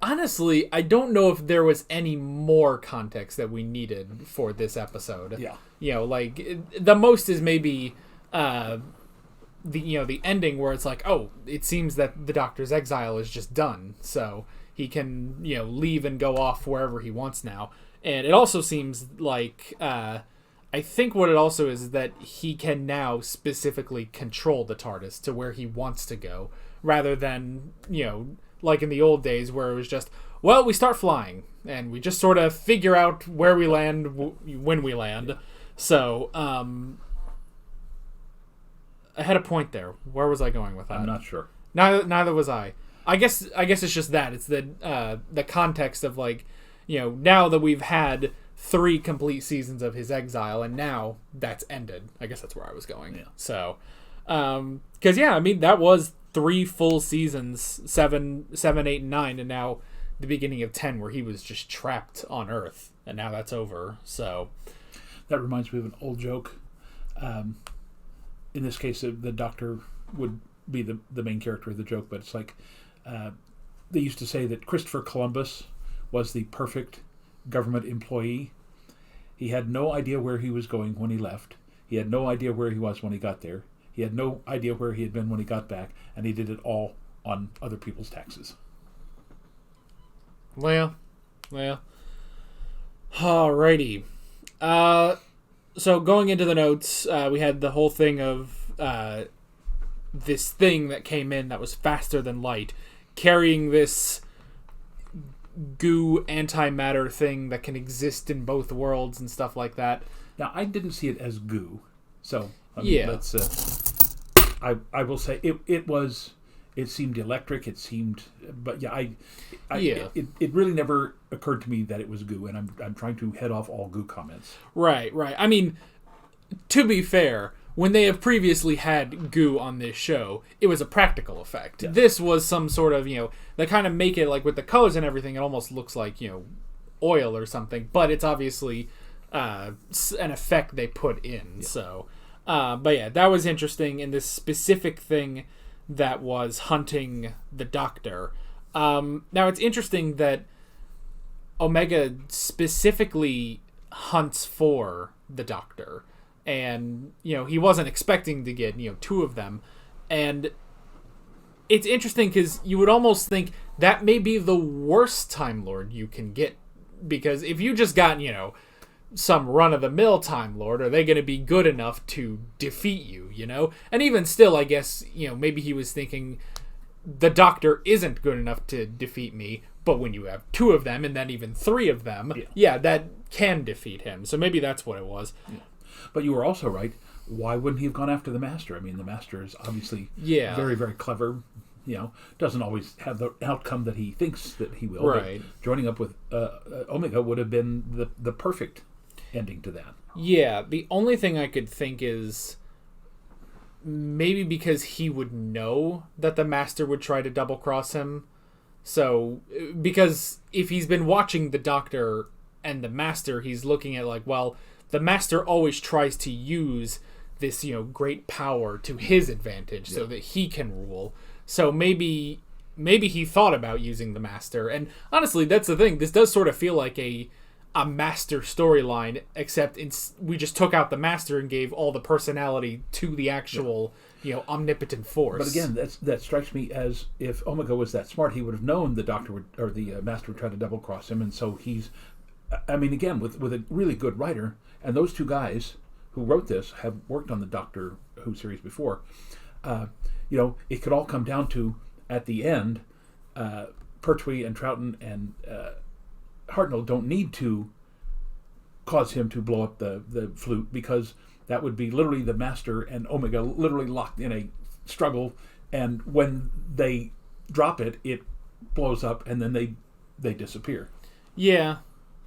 Honestly, I don't know if there was any more context that we needed for this episode. Yeah. You know, like, the most is maybe the ending where it's like, oh, it seems that the Doctor's exile is just done, so he can, you know, leave and go off wherever he wants now. And it also seems like, I think what it also is that he can now specifically control the TARDIS to where he wants to go, rather than, you know, like in the old days where it was just, well, we start flying and we just sort of figure out where we land when we land. So, I had a point there. Where was I going with that? I'm not sure. Neither was I. I guess it's just that. It's the context of, like, you know, now that we've had 3 complete seasons of his exile and now that's ended. I guess that's where I was going. Yeah. So, because, yeah, I mean, that was 3 full seasons, 7, 8, and 9, and now the beginning of 10 where he was just trapped on Earth, and now that's over. So that reminds me of an old joke. In this case, the Doctor would be the main character of the joke, but it's like they used to say that Christopher Columbus was the perfect government employee. He had no idea where he was going when he left. He had no idea where he was when he got there. He had no idea where he had been when he got back, and he did it all on other people's taxes. Well. Alrighty. So going into the notes, we had the whole thing of this thing that came in that was faster than light, carrying this goo antimatter thing that can exist in both worlds and stuff like that. Now, I didn't see it as goo, so let's. I will say it seemed electric. It seemed, but yeah, It really never occurred to me that it was goo, and I'm trying to head off all goo comments. Right. I mean, to be fair, when they have previously had goo on this show, it was a practical effect. Yes. This was some sort of, you know, they kind of make it like with the colors and everything, it almost looks like, you know, oil or something, but it's obviously an effect they put in. Yeah. So, but yeah, that was interesting. And this specific thing that was hunting the Doctor. Now it's interesting that Omega specifically hunts for the Doctor, and, you know, he wasn't expecting to get, you know, 2 of them. And it's interesting because you would almost think that may be the worst Time Lord you can get, because if you just got, you know, some run-of-the-mill Time Lord, are they going to be good enough to defeat you, you know? And even still, I guess, you know, maybe he was thinking the Doctor isn't good enough to defeat me, but when you have 2 of them and then even 3 of them, yeah, that can defeat him. So maybe that's what it was. Yeah. But you were also right. Why wouldn't he have gone after the Master? I mean, the Master is obviously very, very clever. You know, doesn't always have the outcome that he thinks that he will. Right. But joining up with Omega would have been the perfect ending to that. Yeah, the only thing I could think is maybe because he would know that the Master would try to double cross him. So, because if he's been watching the Doctor and the Master, he's looking at like, well, the Master always tries to use this, you know, great power to his advantage so that he can rule. So maybe he thought about using the Master. And honestly, that's the thing. This does sort of feel like a Master storyline, except we just took out the Master and gave all the personality to the actual, you know, omnipotent force. But again, that strikes me as if Omega was that smart, he would have known the Doctor would, or the Master would try to double cross him, and so he's, I mean, again, with a really good writer, and those 2 guys who wrote this have worked on the Doctor Who series before. You know, it could all come down to, at the end, Pertwee and Troughton and Hartnell don't need to cause him to blow up the flute, because that would be literally the Master and Omega literally locked in a struggle, and when they drop it, it blows up, and then they disappear. Yeah,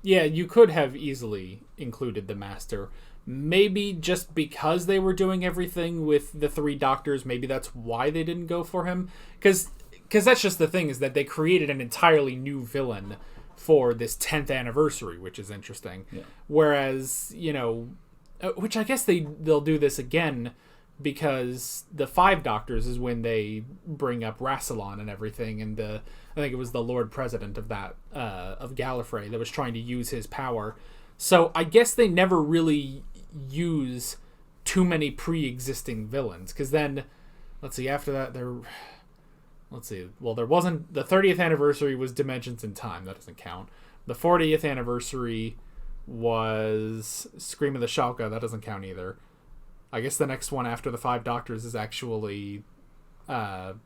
you could have easily included the Master. Maybe just because they were doing everything with the 3 doctors, maybe that's why they didn't go for him. Because that's just the thing, is that they created an entirely new villain for this 10th anniversary, which is interesting. Yeah. Whereas, which I guess they'll do this again, because the 5 doctors is when they bring up Rassilon and everything, and I think it was the Lord President of that of Gallifrey that was trying to use his power. So I guess they never really use too many pre-existing villains, because then, let's see, after that there wasn't, the 30th anniversary was Dimensions in Time, that doesn't count. The 40th anniversary was Scream of the Shalka, that doesn't count either. I guess the next one after the 5 Doctors is actually the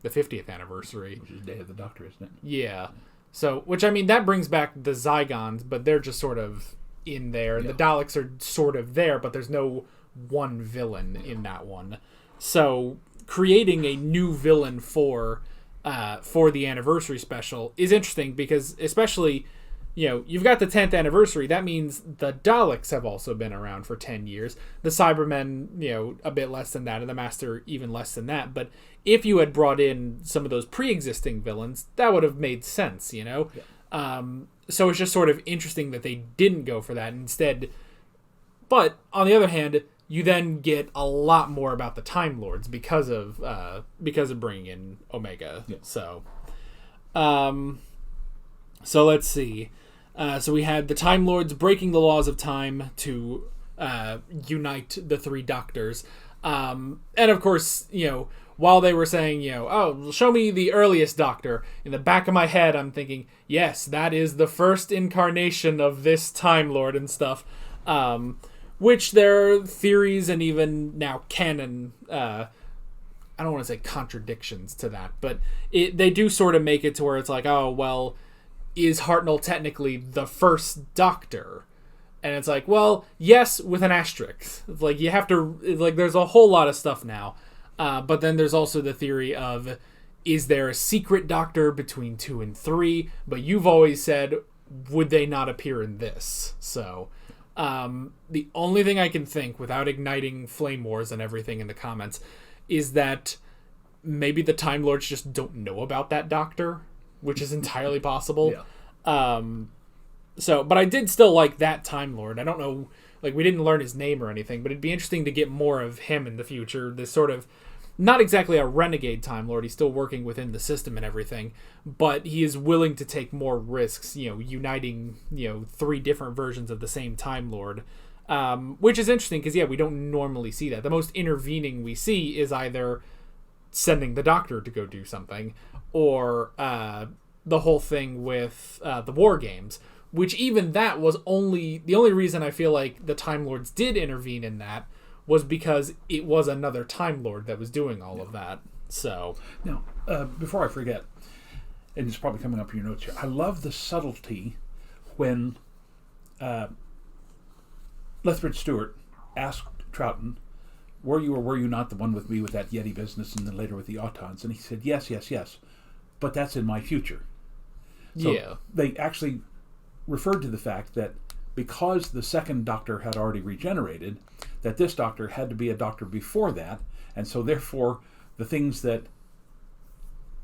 50th anniversary. Which is Day of the Doctor, isn't it? Yeah. So, which, I mean, that brings back the Zygons, but they're just sort of in there. Yeah. The Daleks are sort of there, but there's no one villain in that one. So, creating a new villain for the anniversary special is interesting, because especially, you've got the 10th anniversary. That means the Daleks have also been around for 10 years. The Cybermen, a bit less than that, and the Master even less than that. But if you had brought in some of those pre-existing villains, that would have made sense, Yeah. So it's just sort of interesting that they didn't go for that instead. But on the other hand, you then get a lot more about the Time Lords because of bringing in Omega. Yeah. So let's see. So we had the Time Lords breaking the laws of time to unite the 3 Doctors. And of course, while they were saying, oh, show me the earliest Doctor, in the back of my head, I'm thinking, yes, that is the first incarnation of this Time Lord and stuff. Which there are theories and even now canon, I don't want to say contradictions to that, but they do sort of make it to where it's like, oh, well, is Hartnell technically the first Doctor? And it's like, well, yes, with an asterisk. It's like, you have to, like, there's a whole lot of stuff now. But then there's also the theory of, is there a secret Doctor between 2 and 3? But you've always said, would they not appear in this? So, the only thing I can think, without igniting flame wars and everything in the comments, is that maybe the Time Lords just don't know about that Doctor, which is entirely possible. Yeah. But I did still like that Time Lord. I don't know, like, we didn't learn his name or anything, but it'd be interesting to get more of him in the future. This sort of, not exactly a renegade Time Lord, he's still working within the system and everything, but he is willing to take more risks, uniting, 3 different versions of the same Time Lord, which is interesting because, we don't normally see that. The most intervening we see is either sending the Doctor to go do something, or the whole thing with the War Games, which even that was the only reason I feel like the Time Lords did intervene in that was because it was another Time Lord that was doing all of that. So now, before I forget, and it's probably coming up in your notes here, I love the subtlety when Lethbridge Stewart asked Troughton, were you or were you not the one with me with that Yeti business and then later with the Autons? And he said, yes, but that's in my future. So they actually referred to the fact that because the second Doctor had already regenerated, that this Doctor had to be a Doctor before that, and so therefore the things that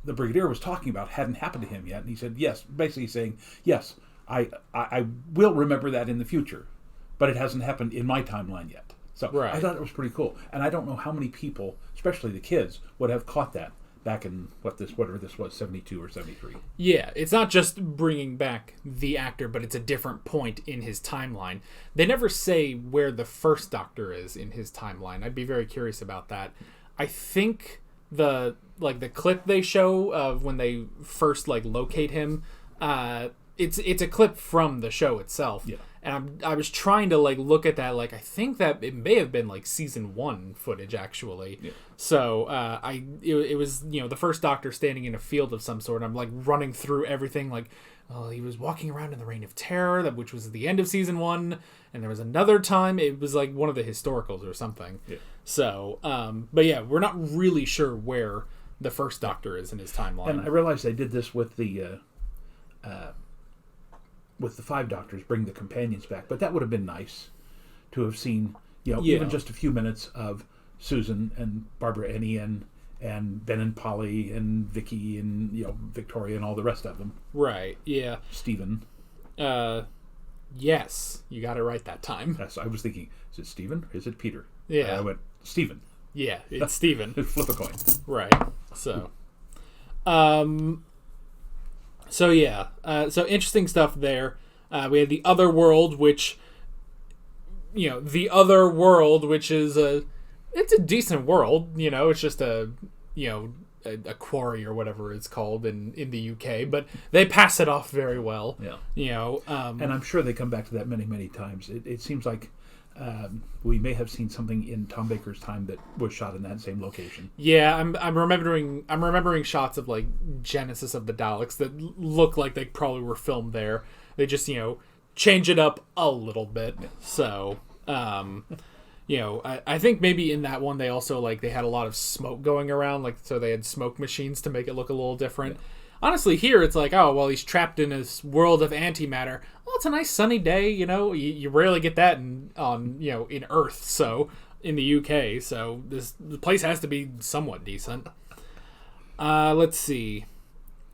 the Brigadier was talking about hadn't happened to him yet. And he said, yes, basically saying, yes, I will remember that in the future, but it hasn't happened in my timeline yet. So right. I thought it was pretty cool. And I don't know how many people, especially the kids, would have caught that back in whatever this was, 72 or 73. Yeah, it's not just bringing back the actor, but it's a different point in his timeline. They never say where the first Doctor is in his timeline. I'd be very curious about that. I think the clip they show of when they first locate him, it's a clip from the show itself. Yeah. And I was trying to like look at that, like I think that it may have been like season 1 footage actually. Yeah. So it was, you know, the first Doctor standing in a field of some sort. I'm like running through everything, like, oh, he was walking around in the Reign of Terror, which was the end of season 1, and there was another time it was like one of the historicals or something. Yeah. So, but yeah, we're not really sure where the first Doctor is in his timeline. And I realized they did this with the 5 Doctors, bring the companions back, but that would have been nice to have seen, you know, even just a few minutes of Susan and Barbara Annie and Ben and Polly and Vicky and, you know, Victoria and all the rest of them. Right, yeah. Stephen. Yes, you got it right that time. Yes, I was thinking, is it Stephen or is it Peter? Yeah. I went, Stephen. Yeah, it's Stephen. Flip a coin. Right, so. So yeah, so interesting stuff there. We had the Other World, which, you know, the Other World, which is it's a decent world. You know, it's just a quarry or whatever it's called in the UK, but they pass it off very well. Yeah. You know, and I'm sure they come back to that many, many times. It seems like we may have seen something in Tom Baker's time that was shot in that same location. Yeah, I'm remembering shots of like Genesis of the Daleks that look like they probably were filmed there. They just, you know, change it up a little bit. So, you know, I think maybe in that one they also like they had a lot of smoke going around, like so they had smoke machines to make it look a little different. Yeah. Honestly, here it's like, oh, well, he's trapped in this world of antimatter. Well, it's a nice sunny day, you know. You rarely get that in Earth, so in the UK. So the place has to be somewhat decent. Let's see.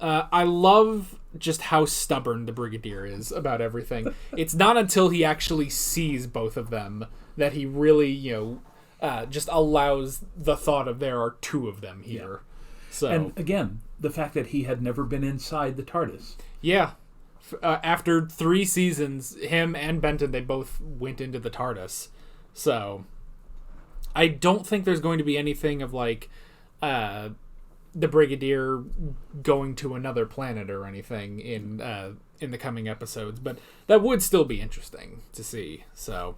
I love just how stubborn the Brigadier is about everything. It's not until he actually sees both of them that he really, you know, just allows the thought of there are 2 of them here. Yeah. So, and again, the fact that he had never been inside the TARDIS. Yeah. After 3 seasons, him and Benton, they both went into the TARDIS. So, I don't think there's going to be anything of like the Brigadier going to another planet or anything in the coming episodes, but that would still be interesting to see. So,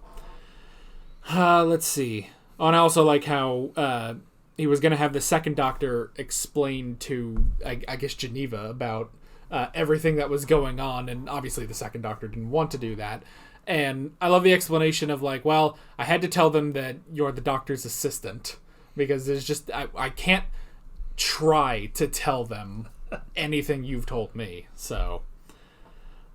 let's see. Oh, and I also like how he was going to have the second Doctor explain to, I guess, Geneva about everything that was going on, and obviously the second Doctor didn't want to do that. And I love the explanation of like, well, I had to tell them that you're the Doctor's assistant, because there's just, I can't try to tell them anything you've told me. So,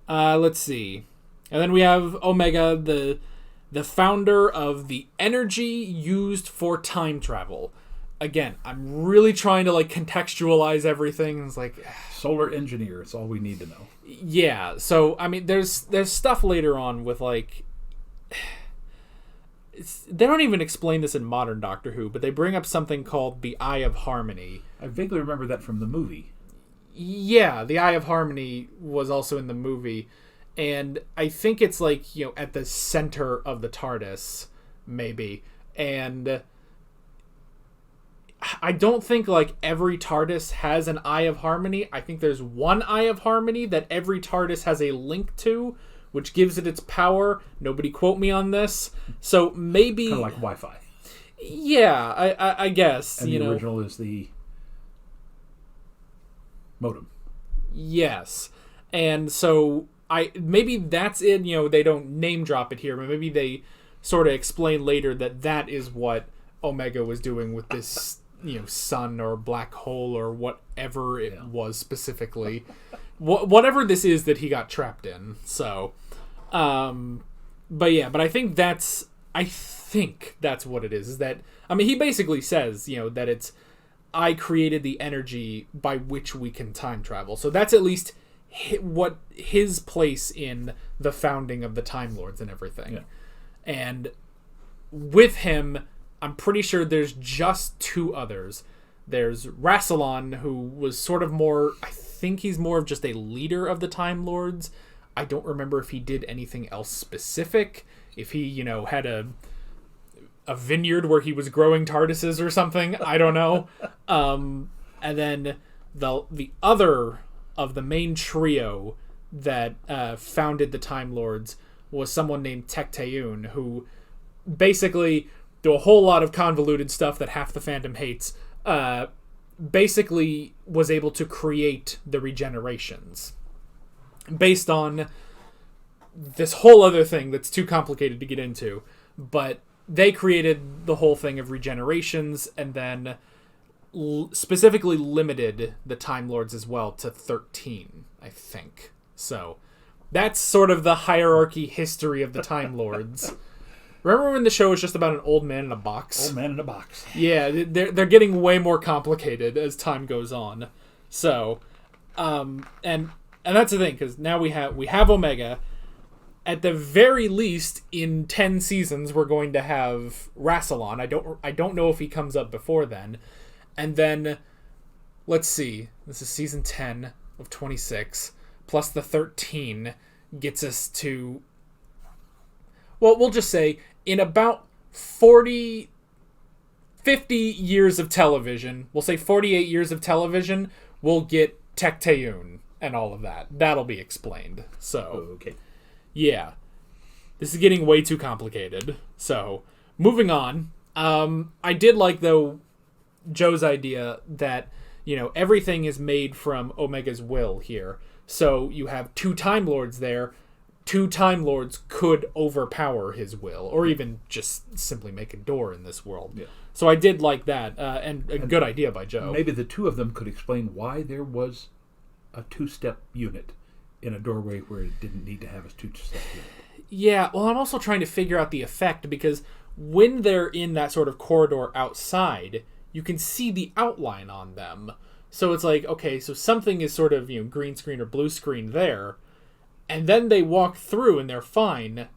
let's see. And then we have Omega, the founder of the energy used for time travel. Again, I'm really trying to like contextualize everything. It's like solar engineer. It's all we need to know. Yeah. So I mean, there's stuff later on with like they don't even explain this in modern Doctor Who, but they bring up something called the Eye of Harmony. I vaguely remember that from the movie. Yeah, the Eye of Harmony was also in the movie, and I think it's like, you know, at the center of the TARDIS, maybe, and I don't think like every TARDIS has an Eye of Harmony. I think there's one Eye of Harmony that every TARDIS has a link to, which gives it its power. Nobody quote me on this. So maybe kind of like Wi-Fi. Yeah, I guess. And the original is the modem. Yes, and so maybe that's it. You know, they don't name drop it here, but maybe they sort of explain later that is what Omega was doing with this, you know, sun or black hole or whatever it was specifically. Whatever this is that he got trapped in. So, but I think that's what it is that, I mean, he basically says, you know, that it's, I created the energy by which we can time travel. So that's at least what his place in the founding of the Time Lords and everything. Yeah. And with him, I'm pretty sure there's just 2 others. There's Rassilon, who was sort of more, I think he's more of just a leader of the Time Lords. I don't remember if he did anything else specific. If he, you know, had a vineyard where he was growing TARDISes or something. I don't know. And then the other of the main trio that founded the Time Lords was someone named Tecteun, who basically, through a whole lot of convoluted stuff that half the fandom hates, basically was able to create the regenerations based on this whole other thing that's too complicated to get into. But they created the whole thing of regenerations, and then specifically limited the Time Lords as well to 13, I think. So that's sort of the hierarchy history of the Time Lords. Remember when the show was just about an old man in a box? Old man in a box. Yeah, they're getting way more complicated as time goes on. So, and that's the thing, because now we have Omega. At the very least, in 10 seasons, we're going to have Rassilon. I don't know if he comes up before then. And then, let's see, this is season 10 of 26, plus the 13 gets us to, well, we'll just say, in about 50 years of television, we'll say 48 years of television, we'll get Tecteun and all of that. That'll be explained. So, okay. Yeah. This is getting way too complicated. So, moving on. I did like, though, Joe's idea that, everything is made from Omega's will here. So, you have 2 Time Lords there. 2 Time Lords could overpower his will, or even just simply make a door in this world. Yeah. So I did like that, and a good idea by Joe. Maybe the 2 of them could explain why there was a 2-step unit in a doorway where it didn't need to have a 2-step unit. Yeah, well, I'm also trying to figure out the effect, because when they're in that sort of corridor outside, you can see the outline on them. So it's like, okay, so something is sort of, green screen or blue screen there, and then they walk through and they're fine,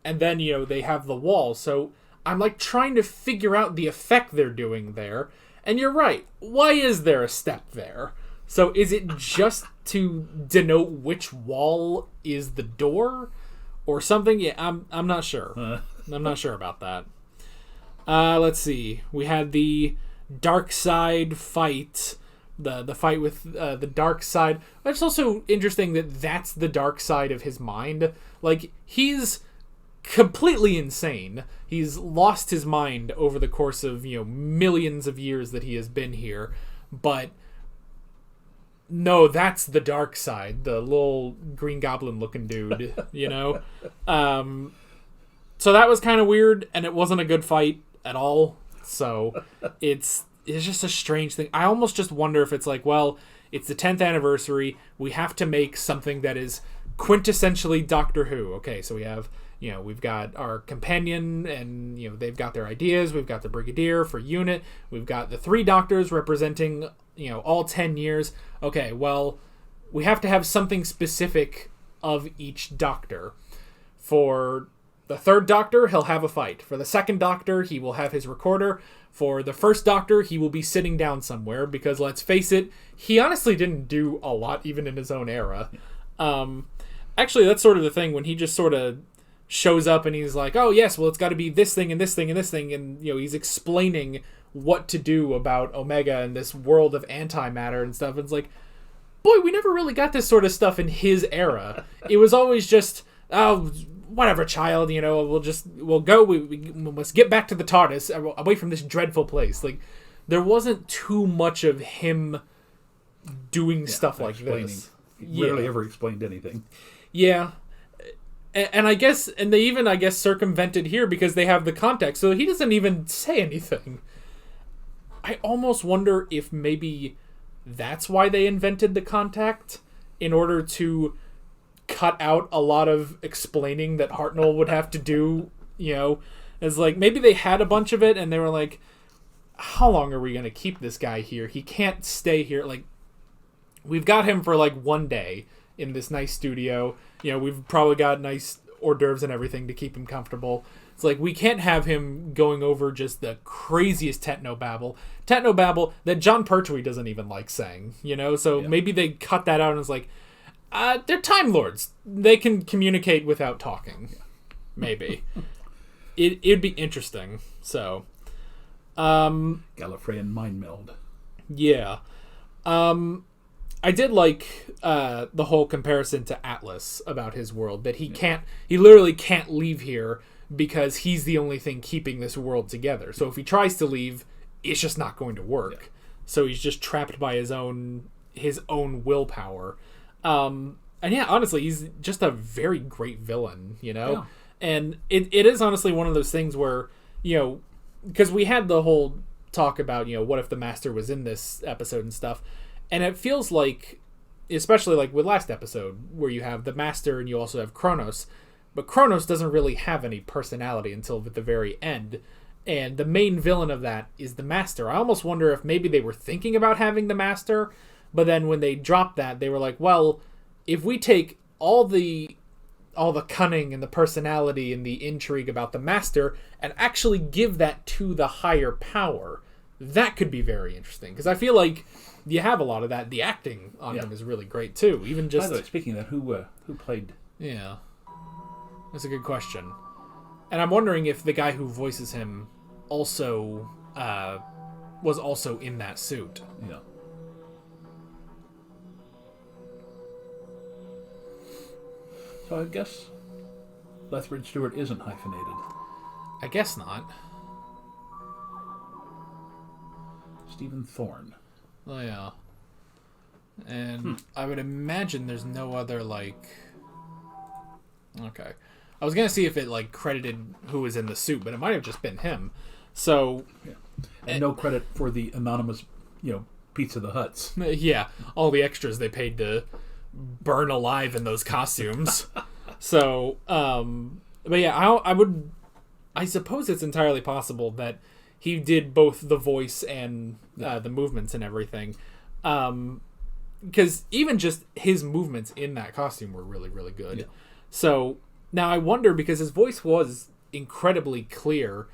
and then, they have the wall. So I'm like trying to figure out the effect they're doing there, and you're right, why is there a step there? So is it just to denote which wall is the door or something? Yeah, I'm not sure. I'm not sure about that. Let's see. We had the dark side fight. The fight with the dark side. It's also interesting that that's the dark side of his mind. Like, he's completely insane. He's lost his mind over the course of, millions of years that he has been here. But no, that's the dark side, the little Green Goblin looking dude, So that was kind of weird, and it wasn't a good fight at all. So it's just a strange thing. I almost just wonder if it's like, well, it's the 10th anniversary. We have to make something that is quintessentially Doctor Who. Okay, so we have, we've got our companion, and, they've got their ideas. We've got the Brigadier for unit. We've got the 3 doctors representing, all 10 years. Okay, well, we have to have something specific of each doctor. For the 3rd Doctor, he'll have a fight. For the 2nd Doctor, he will have his recorder. For the 1st Doctor, he will be sitting down somewhere, because let's face it, he honestly didn't do a lot even in his own era. Actually, that's sort of the thing when he just sort of shows up and he's like, oh yes, well, it's got to be this thing and this thing and this thing, and he's explaining what to do about Omega and this world of antimatter and stuff. And it's like, boy, we never really got this sort of stuff in his era. It was always just, oh, whatever, child, we'll go, we must get back to the TARDIS, away from this dreadful place. Like, there wasn't too much of him doing stuff like this. He rarely ever explained anything. Yeah. And I guess, and they even, circumvented here because they have the context, so he doesn't even say anything. I almost wonder if maybe that's why they invented the contact, in order to cut out a lot of explaining that Hartnell would have to do, It's like, maybe they had a bunch of it, and they were like, how long are we going to keep this guy here? He can't stay here. Like, we've got him for, 1 day in this nice studio. We've probably got nice hors d'oeuvres and everything to keep him comfortable. It's like, we can't have him going over just the craziest technobabble that John Pertwee doesn't even like saying, So maybe they cut that out and it's like, they're Time Lords. They can communicate without talking. Maybe. It'd be interesting. So, Gallifreyan mind meld. Yeah. I did like the whole comparison to Atlas about his world, that he literally can't leave here because he's the only thing keeping this world together. So if he tries to leave, it's just not going to work. Yeah. So he's just trapped by his own willpower. And yeah, honestly, he's just a very great villain, you know? Yeah. And it is honestly one of those things where, you know, because we had the whole talk about, you know, what if the Master was in this episode and stuff. And it feels like, especially like with last episode, where you have the Master and you also have Kronos, but Kronos doesn't really have any personality until at the very end. And the main villain of that is the Master. I almost wonder if maybe they were thinking about having the Master, but then when they dropped that, they were like, well, if we take all the cunning and the personality and the intrigue about the Master and actually give that to the higher power, that could be very interesting. Because I feel like you have a lot of that. The acting on him is really great too. Even just, by the way, speaking of that, who played? Yeah, that's a good question. And I'm wondering if the guy who voices him also was also in that suit. Yeah. So I guess Lethbridge Stewart isn't hyphenated. I guess not. Stephen Thorne. Oh, yeah. And I would imagine there's no other, like... Okay. I was going to see if it, like, credited who was in the suit, but it might have just been him. So... Yeah. And no credit for the anonymous, you know, Pizza the Hutts. Yeah. All the extras they paid to burn alive in those costumes. So, but yeah, I suppose it's entirely possible that he did both the voice and the movements and everything. Because even just his movements in that costume were really, really good. Yeah. So now I wonder, because his voice was incredibly clear,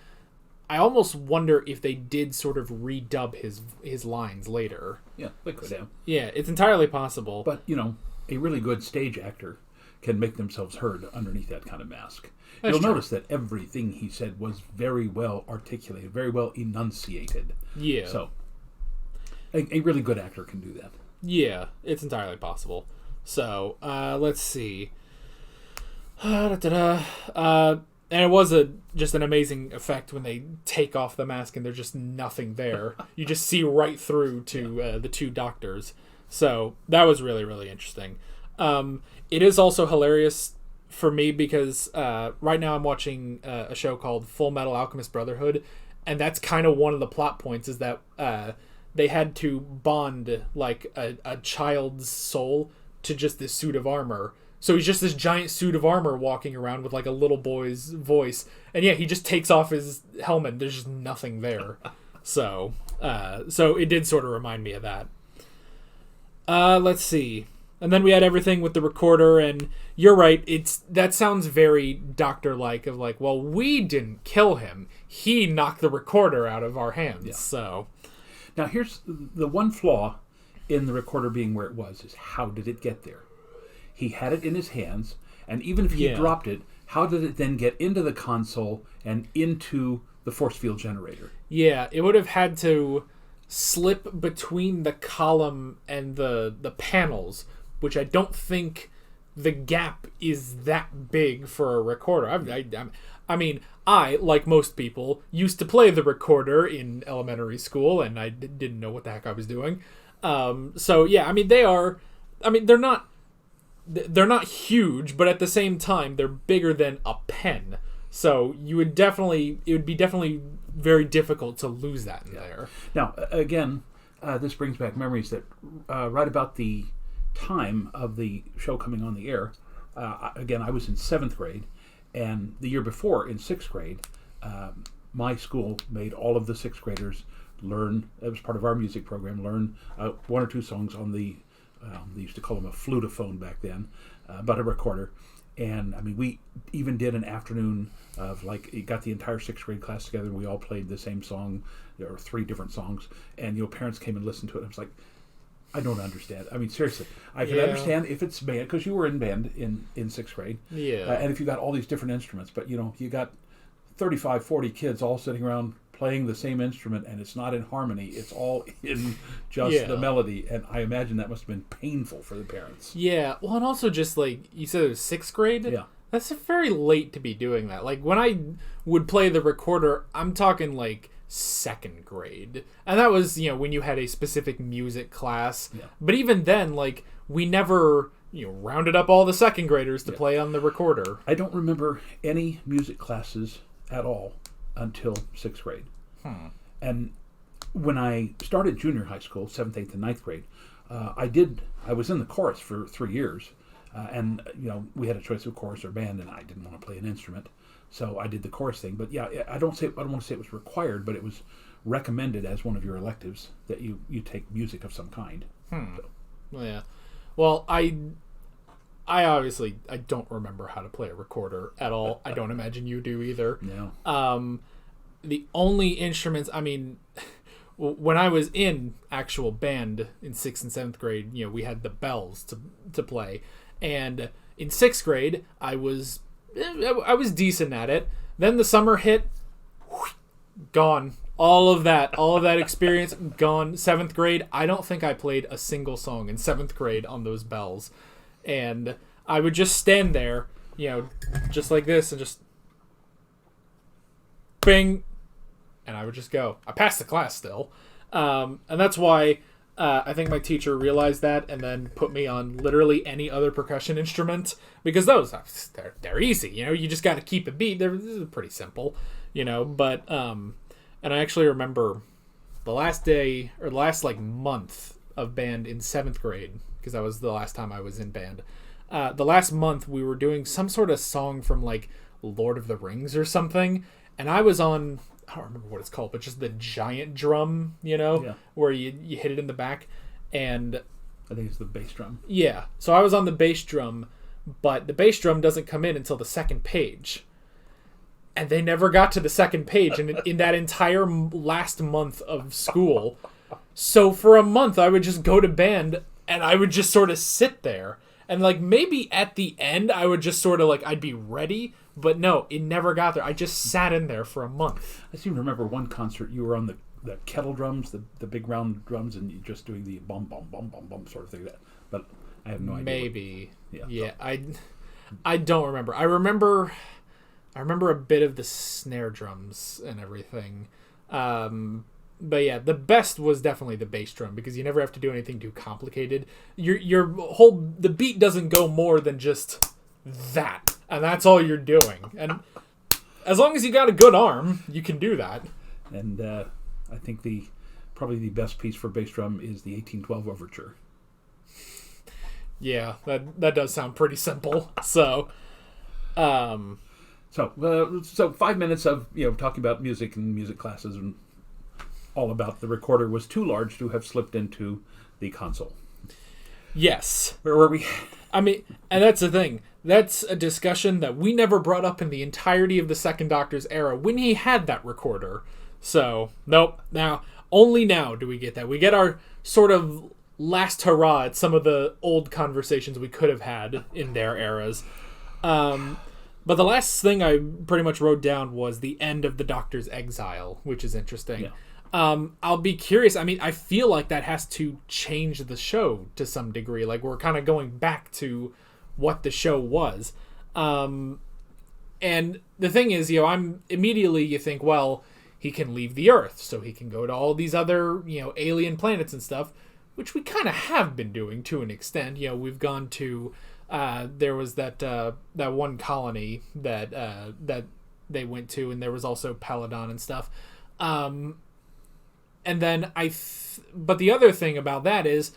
I almost wonder if they did sort of redub his lines later. Yeah, they could have. Yeah, it's entirely possible. But, you know, a really good stage actor can make themselves heard underneath that kind of mask. You'll notice that everything he said was very well articulated, very well enunciated. Yeah. So, a really good actor can do that. Yeah, it's entirely possible. So, let's see. And it was just an amazing effect when they take off the mask and there's just nothing there. You just see right through to the two doctors. So that was really, really interesting. It is also hilarious for me because right now I'm watching a show called Full Metal Alchemist Brotherhood, and that's kind of one of the plot points, is that they had to bond like a child's soul to just this suit of armor. So he's just this giant suit of armor walking around with like a little boy's voice. And yeah, he just takes off his helmet. There's just nothing there. So it did sort of remind me of that. Let's see. And then we had everything with the recorder, and you're right. That sounds very Doctor-like, of like, well, we didn't kill him. He knocked the recorder out of our hands. Yeah. So now here's the one flaw in the recorder being where it was, is how did it get there? He had it in his hands, and even if he dropped it, how did it then get into the console and into the force field generator? Yeah, it would have had to slip between the column and the panels, which I don't think the gap is that big for a recorder. I mean, I, like most people, used to play the recorder in elementary school, and I didn't know what the heck I was doing. So yeah, I mean, they're not huge, but at the same time, they're bigger than a pen. So it would be definitely very difficult to lose that in there. Now, again, this brings back memories that right about the time of the show coming on the air, again, I was in 7th grade, and the year before, in 6th grade, my school made all of the 6th graders learn, it was part of our music program, learn one or two songs on the they used to call them a flutophone back then, but a recorder. And I mean, we even did an afternoon of like, it got the entire 6th grade class together, and we all played the same song, or 3 different songs, and parents came and listened to it. I was like, I don't understand. I mean, seriously, I can understand if it's band, because you were in band in 6th grade, and if you got all these different instruments, but you got 35, 40 kids all sitting around playing the same instrument and it's not in harmony. It's all in just the melody. And I imagine that must have been painful for the parents. Yeah. Well, and also just like you said, it was 6th grade. Yeah. That's very late to be doing that. Like when I would play the recorder, I'm talking like 2nd grade. And that was, when you had a specific music class. Yeah. But even then, like we never, rounded up all the 2nd graders to play on the recorder. I don't remember any music classes at all until 6th grade. And when I started junior high school, 7th, 8th, and 9th grade, I was in the chorus for 3 years. And we had a choice of chorus or band, and I didn't want to play an instrument, so I did the chorus thing. But yeah, I don't want to say it was required, but it was recommended as one of your electives that you take music of some kind. So. Yeah. Well, I obviously I don't remember how to play a recorder at all. I don't imagine you do either. No. The only instruments, when I was in actual band in 6th and 7th grade, we had the bells to play. And in 6th grade, I was decent at it. Then the summer hit, gone. All of that experience, gone. 7th grade, I don't think I played a single song in 7th grade on those bells. And I would just stand there, just like this, and just bing, and I would just go. I passed the class still. And that's why I think my teacher realized that and then put me on literally any other percussion instrument, because those, they're easy, you just got to keep a beat. They're pretty simple, but, and I actually remember the last day, or the last month of band in 7th grade, because that was the last time I was in band. The last month we were doing some sort of song from Lord of the Rings or something, and I was on, I don't remember what it's called, but just the giant drum, where you hit it in the back, and I think it's the bass drum. Yeah, so I was on the bass drum, but the bass drum doesn't come in until the 2nd page, and they never got to the 2nd page in that entire last month of school. So for a month I would just go to band and I would just sort of sit there, and maybe at the end I would just sort of I'd be ready. But no, it never got there. I just sat in there for a month. I seem to remember one concert you were on the kettle drums, the big round drums, and you just doing the bum bum bum bum bum sort of thing. But I have no idea. Maybe. Yeah. I don't remember. I remember a bit of the snare drums and everything. But yeah, the best was definitely the bass drum, because you never have to do anything too complicated. The beat doesn't go more than just that, and that's all you're doing. And as long as you got a good arm, you can do that. And I think probably the best piece for bass drum is the 1812 Overture. Yeah, that does sound pretty simple. So 5 minutes of talking about music and music classes and all about the recorder was too large to have slipped into the console. Yes. Where were we? And that's the thing. That's a discussion that we never brought up in the entirety of the Second Doctor's era when he had that recorder. So, nope. Only now do we get that. We get our sort of last hurrah at some of the old conversations we could have had in their eras. But the last thing I pretty much wrote down was the end of the Doctor's exile, which is interesting. Yeah. I'll be curious. I feel like that has to change the show to some degree. We're kind of going back to what the show was. And the thing is, I'm immediately, you think, well, he can leave the Earth, so he can go to all these other, alien planets and stuff, which we kind of have been doing to an extent. We've gone to, there was that one colony that they went to, and there was also Peladon and stuff. And then but the other thing about that is,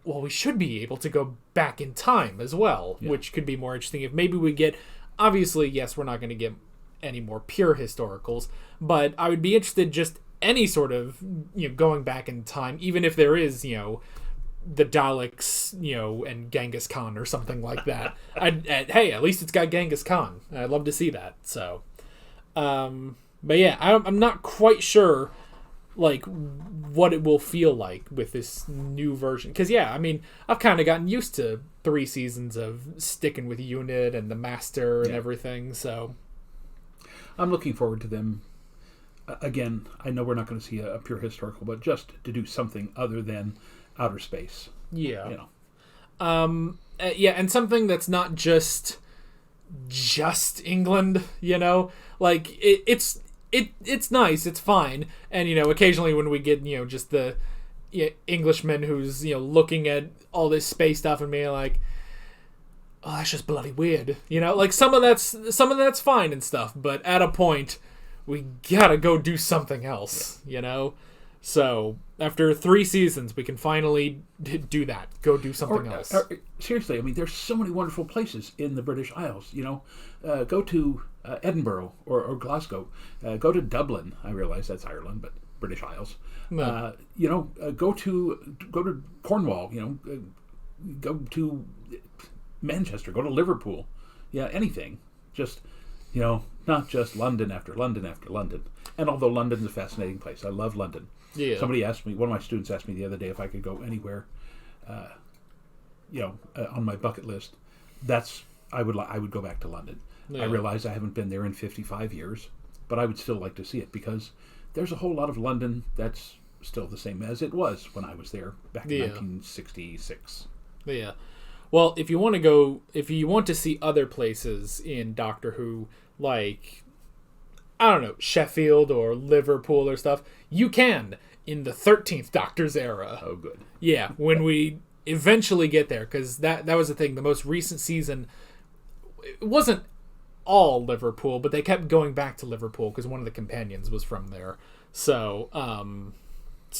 well, we should be able to go back in time as well, which could be more interesting if maybe we get, obviously, yes, we're not going to get any more pure historicals, but I would be interested just any sort of, going back in time, even if there is, the Daleks, and Genghis Khan or something like that. Hey, at least it's got Genghis Khan. I'd love to see that. So, but yeah, I'm not quite sure what it will feel like with this new version, because I've kind of gotten used to 3 seasons of sticking with Unit and the Master and everything, so I'm looking forward to them again, I know we're not going to see a pure historical, but just to do something other than outer space. Yeah. You know. Yeah, and something that's not just England, you know? Like, it's nice, it's fine. And, you know, occasionally when we get, you know, just the Englishman who's, you know, looking at all this space stuff and being like, oh, that's just bloody weird. You know, like some of that's fine and stuff, but at a point we gotta go do something else, you know? So after 3 seasons, we can finally do that. Go do something else. Seriously, I mean, there's so many wonderful places in the British Isles. You know, go to Edinburgh or Glasgow. Go to Dublin. I realize that's Ireland, but British Isles. No. You know, go to Cornwall. You know, go to Manchester. Go to Liverpool. Yeah, anything. Just, you know, not just London after London after London. And although London's a fascinating place, I love London. Yeah. Somebody asked me, one of my students asked me the other day if I could go anywhere, on my bucket list. I would go back to London. Yeah. I realize I haven't been there in 55 years, but I would still like to see it because there's a whole lot of London that's still the same as it was when I was there back in 1966. Yeah. Well, if you want to see other places in Doctor Who, like, I don't know, Sheffield or Liverpool or stuff, you can in the 13th Doctor's era. Oh, good. Yeah, when we eventually get there, because that was the thing. The most recent season, it wasn't all Liverpool, but they kept going back to Liverpool because one of the companions was from there. So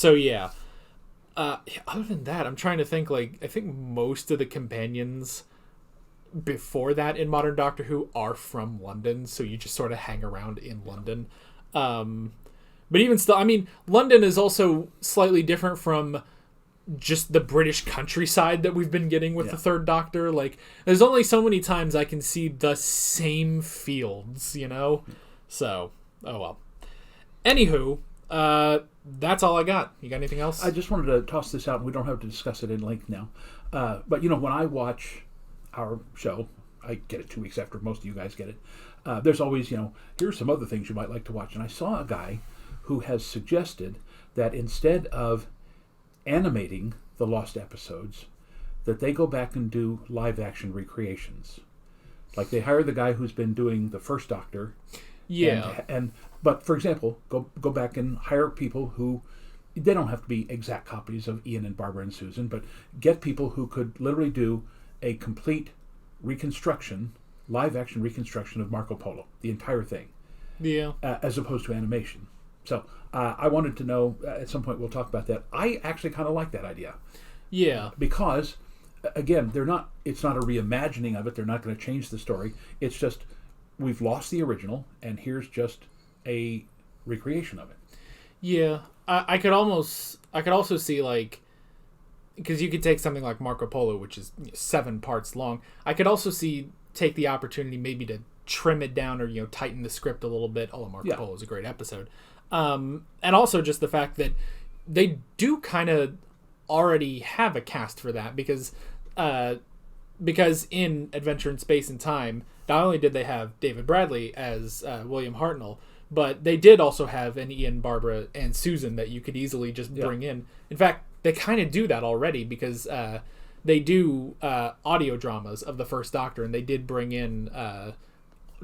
yeah. Other than that, I'm trying to think, like, I think most of the companions before that in modern Doctor Who are from London, so you just sort of hang around in London. But even still, I mean, London is also slightly different from just the British countryside that we've been getting with the Third Doctor. Like, there's only so many times I can see the same fields, you know? So, oh well. Anywho, that's all I got. You got anything else? I just wanted to toss this out, and we don't have to discuss it in length now. But, you know, when I watch our show, I get it 2 weeks after most of you guys get it. There's always, you know, here's some other things you might like to watch. And I saw a guy who has suggested that instead of animating the lost episodes, that they go back and do live-action recreations. Like, they hire the guy who's been doing the first Doctor. Yeah. But, for example, go back and hire people who, they don't have to be exact copies of Ian and Barbara and Susan, but get people who could literally do a complete reconstruction, live-action reconstruction of Marco Polo, the entire thing. Yeah. As opposed to animation. So, I wanted to know, at some point we'll talk about that. I actually kind of like that idea. Yeah. Because, again, it's not a reimagining of it. They're not going to change the story. It's just, we've lost the original, and here's just a recreation of it. Yeah. I could also see, like, because you could take something like Marco Polo, which is 7 parts long. I could also take the opportunity maybe to trim it down or, you know, tighten the script a little bit. Although Marco Polo is a great episode. And also just the fact that they do kind of already have a cast for that because in Adventure in Space and Time, not only did they have David Bradley as William Hartnell, but they did also have an Ian, Barbara, and Susan that you could easily just bring in. In fact, they kind of do that already because they do audio dramas of the First Doctor, and they did bring in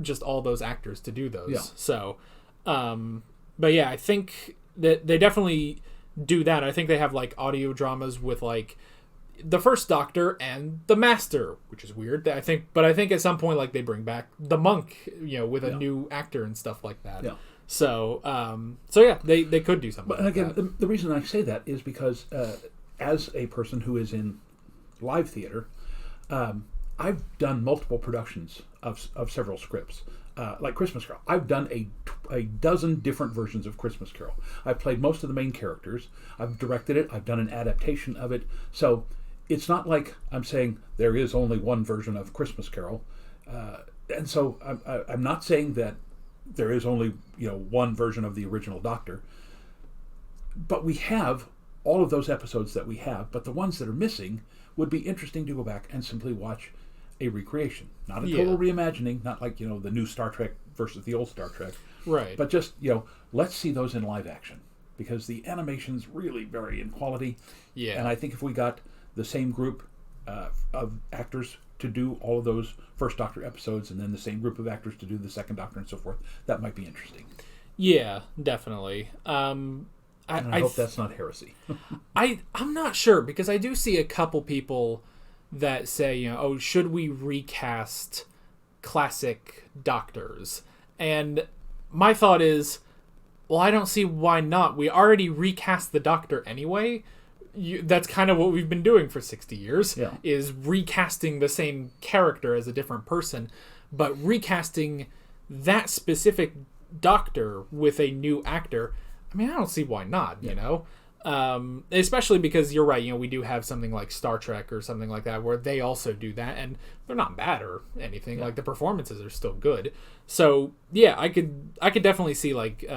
just all those actors to do those. Yeah. So, but yeah, I think that they definitely do that. I think they have like audio dramas with like the First Doctor and the Master, which is weird. But I think at some point like they bring back the Monk, you know, with a new actor and stuff like that. Yeah. So, yeah, they could do something. But like again, that. the reason I say that is because as a person who is in live theater, I've done multiple productions of several scripts, like Christmas Carol. I've done a dozen different versions of Christmas Carol. I've played most of the main characters. I've directed it. I've done an adaptation of it. So it's not like I'm saying there is only one version of Christmas Carol. And so I'm not saying that there is only, you know, one version of the original Doctor. But we have all of those episodes that we have. But the ones that are missing would be interesting to go back and simply watch a recreation, not a Yeah. total reimagining, not like, the new Star Trek versus the old Star Trek. Right. But just, let's see those in live action, because the animations really vary in quality. Yeah. And I think if we got the same group of actors to do all of those first Doctor episodes, and then the same group of actors to do the second Doctor and so forth, that might be interesting. Yeah, definitely. I hope that's not heresy. I'm not sure, because I do see a couple people that say, should we recast classic Doctors? And my thought is, well, I don't see why not. We already recast the Doctor anyway. That's kind of what we've been doing for 60 years, is recasting the same character as a different person, but recasting that specific Doctor with a new actor. I mean, I don't see why not, especially because you're right. We do have something like Star Trek or something like that where they also do that, and they're not bad or anything. Like, the performances are still good. So yeah, I could definitely see like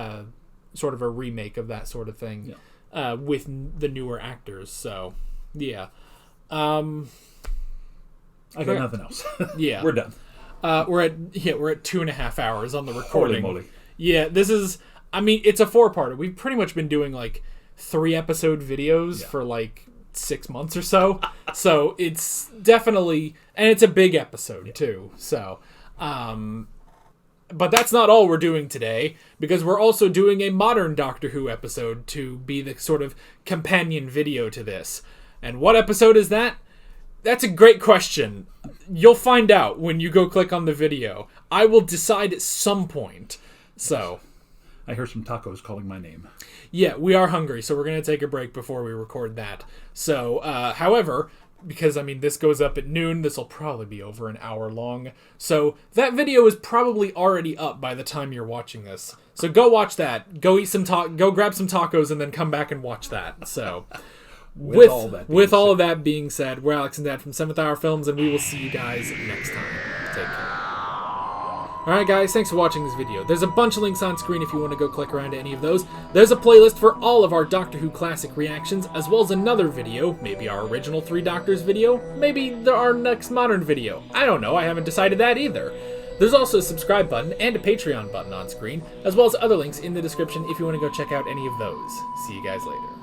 sort of a remake of that sort of thing with the newer actors. So yeah, I got nothing else. Yeah, we're done. We're at 2.5 hours on the recording. Holy moly. Yeah, this is. I mean, it's a 4-parter. We've pretty much been doing like 3-episode videos for like 6 months or so. So it's definitely, and it's a big episode too. So, but that's not all we're doing today, because we're also doing a modern Doctor Who episode to be the sort of companion video to this. And what episode is that? That's a great question. You'll find out when you go click on the video. I will decide at some point. So, I hear some tacos calling my name. Yeah, we are hungry, so we're going to take a break before we record that. So, however, because, this goes up at noon, this will probably be over an hour long. So, that video is probably already up by the time you're watching this. So, go watch that. Go eat go grab some tacos, and then come back and watch that. So, with all of that being said, we're Alex and Dad from 7th Hour Films, and we will see you guys next time. Take care. Alright guys, thanks for watching this video. There's a bunch of links on screen if you want to go click around to any of those. There's a playlist for all of our Doctor Who classic reactions, as well as another video, maybe our original 3 Doctors video, maybe our next modern video. I don't know, I haven't decided that either. There's also a subscribe button and a Patreon button on screen, as well as other links in the description if you want to go check out any of those. See you guys later.